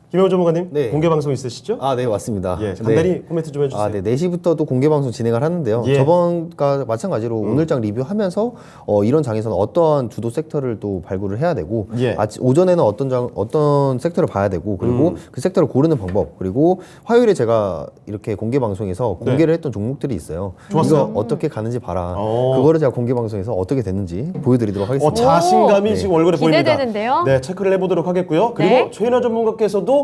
김영우 전문가님, 네. 공개 방송 있으시죠? 아, 네, 맞습니다. 예, 간단히 코멘트 좀 해주세요. 아, 네. 4시부터 또 공개 방송 진행을 하는데요. 예. 저번과 마찬가지로 오늘장 리뷰하면서 이런 장에서는 어떠한 주도 섹터를 또 발굴을 해야 되고 예. 오전에는 어떤 섹터를 봐야 되고 그리고 그 섹터를 고르는 방법 그리고 화요일에 제가 이렇게 공개 방송에서 공개를 했던 종목들이 있어요. 좋았어요. 이거 어떻게 가는지 봐라. 오. 그거를 제가 공개 방송에서 어떻게 됐는지 보여드리도록 하겠습니다. 자신감이 지금 얼굴에 보입니다. 기대되는데요? 네, 체크를 해보도록 하겠고요. 그리고 네. 최인하 전문가께서도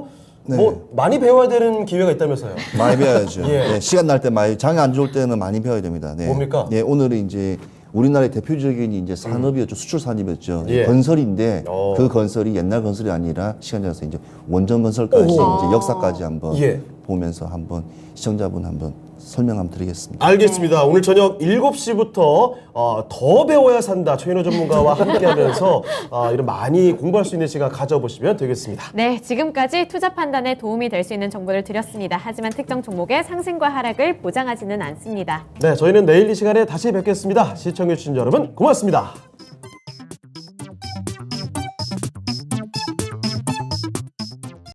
네. 뭐 많이 배워야 되는 기회가 있다면서요. 많이 배워야죠. 예. 네, 시간 날 때 많이 장이 안 좋을 때는 많이 배워야 됩니다. 네. 뭡니까? 네, 오늘은 이제 우리나라의 대표적인 이제 산업이었죠. 수출 산업이었죠. 예. 건설인데 오. 그 건설이 옛날 건설이 아니라 시간 지나서 이제 원전 건설까지 이제 역사까지 한번 예. 보면서 한번 시청자분 한번 설명 한번 드리겠습니다. 알겠습니다. 오늘 저녁 7시부터 더 배워야 산다 최인호 전문가와 함께하면서 이런 많이 공부할 수 있는 시간 가져보시면 되겠습니다. 네, 지금까지 투자 판단에 도움이 될 수 있는 정보를 드렸습니다. 하지만 특정 종목의 상승과 하락을 보장하지는 않습니다. 네, 저희는 내일 이 시간에 다시 뵙겠습니다. 시청해주신 여러분 고맙습니다.